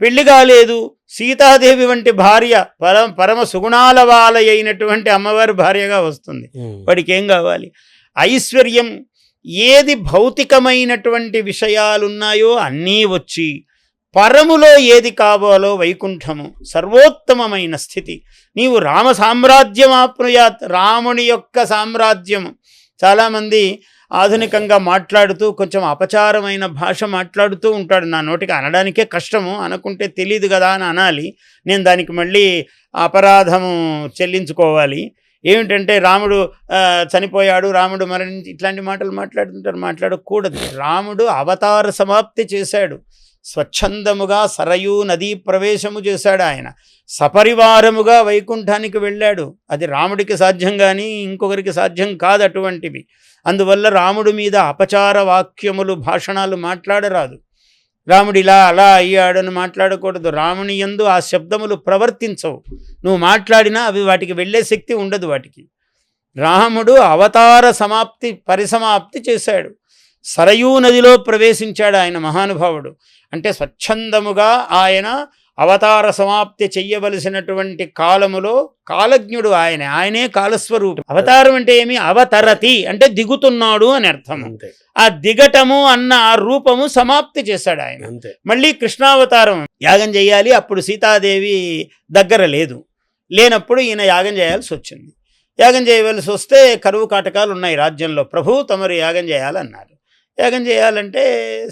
పెళ్లి కాలేదు, సీతాదేవి వంటి భార్య పరమ సుగుణాల అయినటువంటి అమ్మవారి భార్యగా వస్తుంది. వాడికి ఏం కావాలి? ఐశ్వర్యం. ఏది భౌతికమైనటువంటి విషయాలున్నాయో అన్నీ వచ్చి, పరములో ఏది కావాలో వైకుంఠము, సర్వోత్తమమైన స్థితి. నీవు రామ సామ్రాజ్యం ఆప్నుయాత్, రాముని యొక్క సామ్రాజ్యము. చాలామంది ఆధునికంగా మాట్లాడుతూ కొంచెం అపచారమైన భాష మాట్లాడుతూ ఉంటాడు. నా నోటికి అనడానికే కష్టము, అనుకుంటే తెలియదు కదా అని అనాలి. నేను దానికి మళ్ళీ అపరాధము చెల్లించుకోవాలి. ఏమిటంటే రాముడు చనిపోయాడు, రాముడు మరణించి, ఇట్లాంటి మాటలు మాట్లాడుతుంటారు. మాట్లాడకూడదు. రాముడు అవతార సమాప్తి చేశాడు. స్వచ్ఛందముగా సరయూ నదీ ప్రవేశము చేశాడు. ఆయన సపరివారముగా వైకుంఠానికి వెళ్ళాడు. అది రాముడికి సాధ్యం కానీ ఇంకొకరికి సాధ్యం కాదు అటువంటివి. అందువల్ల రాముడి మీద అపచార వాక్యములు, భాషణాలు మాట్లాడరాదు. రాముడు ఇలా అలా అయ్యాడని మాట్లాడకూడదు. రాముని యందు ఆ శబ్దములు ప్రవర్తించవు. నువ్వు మాట్లాడినా అవి వాటికి వెళ్ళే శక్తి ఉండదు వాటికి. రాముడు అవతార సమాప్తి పరిసమాప్తి చేశాడు. సరయూ నదిలో ప్రవేశించాడు ఆయన మహానుభావుడు. అంటే స్వచ్ఛందముగా ఆయన అవతార సమాప్తి చెయ్యవలసినటువంటి కాలములో కాలజ్ఞుడు ఆయనే కాలస్వరూపం. అవతారం అంటే ఏమి? అవతరతి అంటే దిగుతున్నాడు అని అర్థం. ఆ దిగటము అన్న ఆ రూపము సమాప్తి చేశాడు ఆయన. మళ్ళీ కృష్ణావతారం యాగం చేయాలి. అప్పుడు సీతాదేవి దగ్గర లేనప్పుడు ఈయన యాగం చేయాల్సి వచ్చింది. యాగం చేయవలసి వస్తే కరువు కాటకాలు ఉన్నాయి రాజ్యంలో. ప్రభు తమరు యాగం చేయాలన్నారు. యాగం చేయాలంటే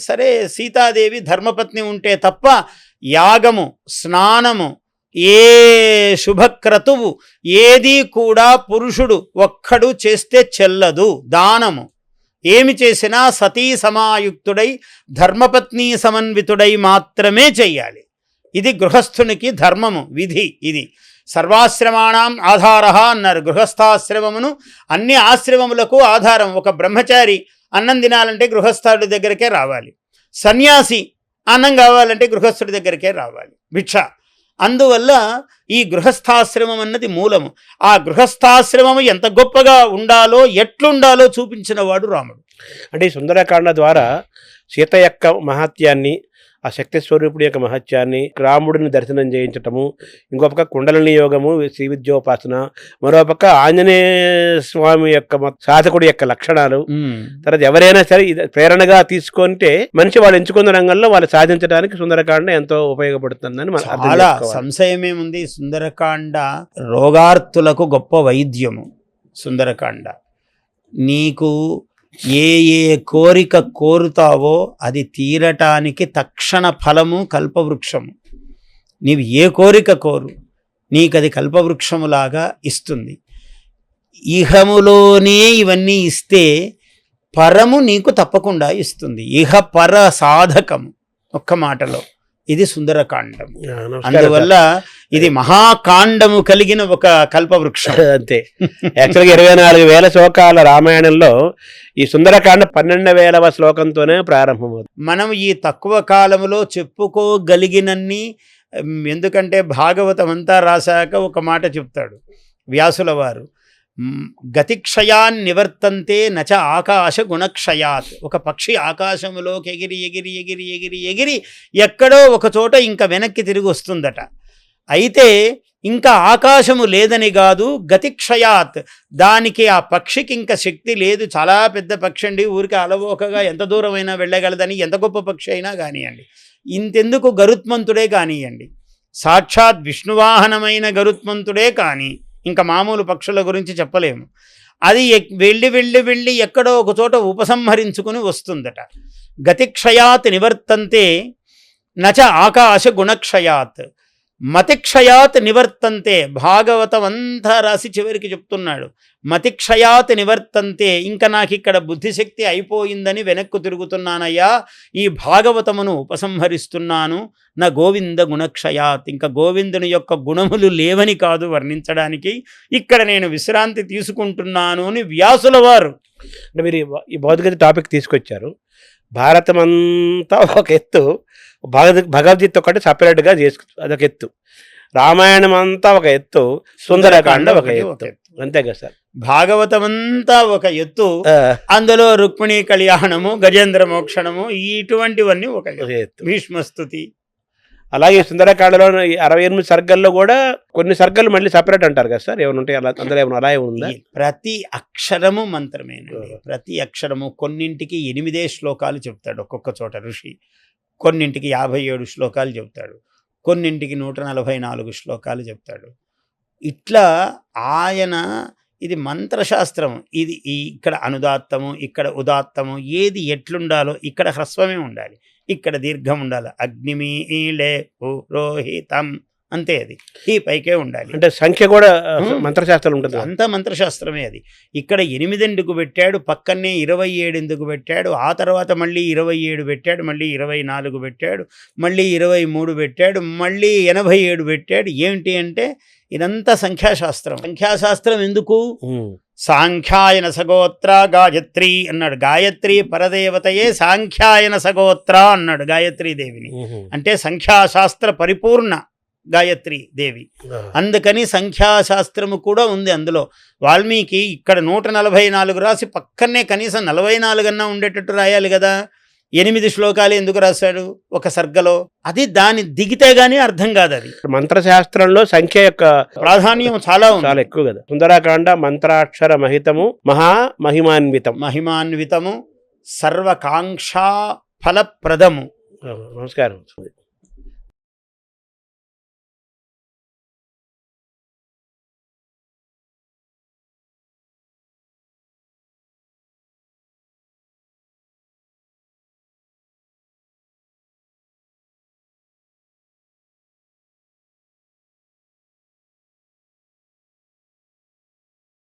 సరే, సీతాదేవి ధర్మపత్ని ఉంటే తప్ప యాగము, స్నానము, ఏ శుభక్రతువు ఏది కూడా పురుషుడు ఒక్కడు చేస్తే చెల్లదు. దానము ఏమి చేసినా సతీ సమాయుక్తుడై ధర్మపత్ని సమన్వితుడై మాత్రమే చెయ్యాలి. ఇది గృహస్థునికి ధర్మము, విధి. ఇది సర్వాశ్రమాణం ఆధార అన్నారు. గృహస్థాశ్రమమును అన్ని ఆశ్రమములకు ఆధారం. ఒక బ్రహ్మచారి అన్నం తినాలంటే గృహస్థుడి దగ్గరికే రావాలి. సన్యాసి అన్నం కావాలంటే గృహస్థుడి దగ్గరికే రావాలి, భిక్ష. అందువల్ల ఈ గృహస్థాశ్రమం అన్నది మూలము. ఆ గృహస్థాశ్రమము ఎంత గొప్పగా ఉండాలో, ఎట్లుండాలో చూపించిన వాడు రాముడు. అంటే ఈ సుందరకాండ ద్వారా సీత యొక్క మహత్యాన్ని, ఆ శక్తి స్వరూపుడి యొక్క మహత్యాన్ని, రాముడిని దర్శనం చేయించటము, ఇంకో పక్క కుండలిని యోగము, శ్రీ విద్యోపాసన, మరో పక్క ఆంజనేయ స్వామి యొక్క సాధకుడి యొక్క లక్షణాలు, తర్వాత ఎవరైనా సరే ఇది ప్రేరణగా తీసుకుంటే మనిషి వాళ్ళు ఎంచుకున్న రంగంలో వాళ్ళు సాధించడానికి సుందరకాండ ఎంతో ఉపయోగపడుతుందని మనం అర్థం చాలా చేసుకోవాలి. సంశయమేముంది. సుందరకాండ రోగార్తులకు గొప్ప వైద్యము. సుందరకాండ నీకు ఏ ఏ కోరిక కోరుతావో అది తీరటానికి తక్షణ ఫలము కల్పవృక్షము. నీవు ఏ కోరిక కోరు నీకు అది కల్పవృక్షములాగా ఇస్తుంది. ఇహములోనే ఇవన్నీ ఇస్తే పరము నీకు తప్పకుండా ఇస్తుంది. ఇహ పర సాధకము. ఒక్క మాటలో ఇది సుందరకాండం. అందువల్ల ఇది మహాకాండము కలిగిన ఒక కల్పవృక్షం. అంతే. యాక్చువల్గా 24,000 శ్లోకాల రామాయణంలో ఈ సుందరకాండ 12,000వ శ్లోకంతోనే ప్రారంభమవుతుంది. మనం ఈ తక్కువ కాలంలో చెప్పుకోగలిగినన్ని, ఎందుకంటే భాగవతం అంతా రాశాక ఒక మాట చెప్తాడు వ్యాసుల వారు, గతిక్షయాన్ నివర్తంతే నచ ఆకాశ గుణక్షయాత్. ఒక పక్షి ఆకాశములోకి ఎగిరి ఎగిరి ఎగిరి ఎగిరి ఎగిరి ఎక్కడో ఒక చోట ఇంకా వెనక్కి తిరిగి వస్తుందట. అయితే ఇంకా ఆకాశము లేదని కాదు, గతిక్షయాత్, దానికి ఆ పక్షికి ఇంకా శక్తి లేదు. చాలా పెద్ద పక్షి అండి, ఊరికి అలవోకగా ఎంత దూరమైనా వెళ్ళగలదని, ఎంత గొప్ప పక్షి అయినా కానివ్వండి. ఇంతెందుకు గరుత్మంతుడే కానివ్వండి, సాక్షాత్ విష్ణువాహనమైన గరుత్మంతుడే కానీ, ఇంకా మామూలు పక్షుల గురించి చెప్పలేము. అది వెళ్ళి వెళ్ళి వెళ్ళి ఎక్కడో ఒక చోట ఉపసంహరించుకుని వస్తుందట. గతిక్షయాత్ నివర్తంతే నచ ఆకాశ గుణక్షయాత్ మతిక్షయాత్ నివర్తంతే. భాగవతం అంతా రాసి చివరికి చెప్తున్నాడు, మతిక్షయాత్ నివర్తంతే. ఇంకా నాకు ఇక్కడ బుద్ధిశక్తి అయిపోయిందని వెనక్కు తిరుగుతున్నానయ్యా, ఈ భాగవతమును ఉపసంహరిస్తున్నాను. నా గోవింద గుణక్షయాత్. ఇంకా గోవిందుని యొక్క గుణములు లేవని కాదు వర్ణించడానికి, ఇక్కడ నేను విశ్రాంతి తీసుకుంటున్నాను అని వ్యాసుల వారు. అంటే మీరు ఈ భౌతికత టాపిక్ తీసుకొచ్చారు. భారతం అంతా ఒక ఎత్తు, భగవద్గీత ఒకటి సపరేట్గా అదొక ఎత్తు, రామాయణం అంతా ఒక ఎత్తు, సుందరకాండ ఒక ఎత్తు. అంతే కదా సార్. భాగవతమంతా ఒక ఎత్తు, అందులో రుక్మిణీ కళ్యాణము, గజేంద్ర మోక్షణము, ఇటువంటివన్నీ ఒక ఎత్తు, భీష్మస్తుతి. అలాగే సుందరకాండలో 68 సర్గల్లో కూడా కొన్ని సర్గలు మళ్ళీ సపరేట్ అంటారు కదా సార్, ఏమైనా ఉంటాయి అలా, అందులో ఏమైనా అలా ఉందా? ప్రతి అక్షరము మంత్రమేనండి. ప్రతి అక్షరము. కొన్నింటికి 8 శ్లోకాలు చెప్తాడు ఒక్కొక్క చోట ఋషి, కొన్నింటికి 57 శ్లోకాలు చెప్తాడు, కొన్నింటికి 144 శ్లోకాలు చెప్తాడు. ఇట్లా ఆయన, ఇది మంత్రశాస్త్రం. ఇది ఇక్కడ అనుదాత్తము, ఇక్కడ ఉదాత్తము, ఏది ఎట్లుండాలో, ఇక్కడ హ్రస్వమే ఉండాలి, ఇక్కడ దీర్ఘం ఉండాలి. అగ్నిమీలే పురోహితం అంతే, అది ఈ పైకే ఉండాలి. అంటే సంఖ్య కూడా మంత్రశాస్త్రం ఉంటుంది, అంతా మంత్రశాస్త్రమే. అది ఇక్కడ 8 ఎందుకు పెట్టాడు, పక్కనే 27 ఎందుకు పెట్టాడు, ఆ తర్వాత మళ్ళీ 27 పెట్టాడు, మళ్ళీ 24 పెట్టాడు, మళ్ళీ 23 పెట్టాడు, మళ్ళీ 87 పెట్టాడు. ఏమిటి అంటే ఇదంతా సంఖ్యాశాస్త్రం. సంఖ్యాశాస్త్రం ఎందుకు? సాంఖ్యాయన సగోత్ర గాయత్రి అన్నాడు. గాయత్రి పరదేవతయే సాంఖ్యాయన సగోత్ర అన్నాడు గాయత్రీదేవిని. అంటే సంఖ్యాశాస్త్ర పరిపూర్ణ గాయత్రి దేవి. అందుకని సంఖ్యాశాస్త్రము కూడా ఉంది అందులో. వాల్మీకి ఇక్కడ 144 రాసి పక్కనే కనీసం 44 అన్నా ఉండేటట్టు రాయాలి కదా. 8 శ్లోకాలు ఎందుకు రాశాడు ఒక సర్గలో? అది దాని దిగితే గానీ అర్థం కాదు. అది మంత్రశాస్త్రంలో సంఖ్య యొక్క ప్రాధాన్యం చాలా ఎక్కువ కదా. సుందరకాండ మంత్రాక్షర మహితము, మహిమాన్వితము, సర్వకాంక్షా ఫలప్రదము. నమస్కారం.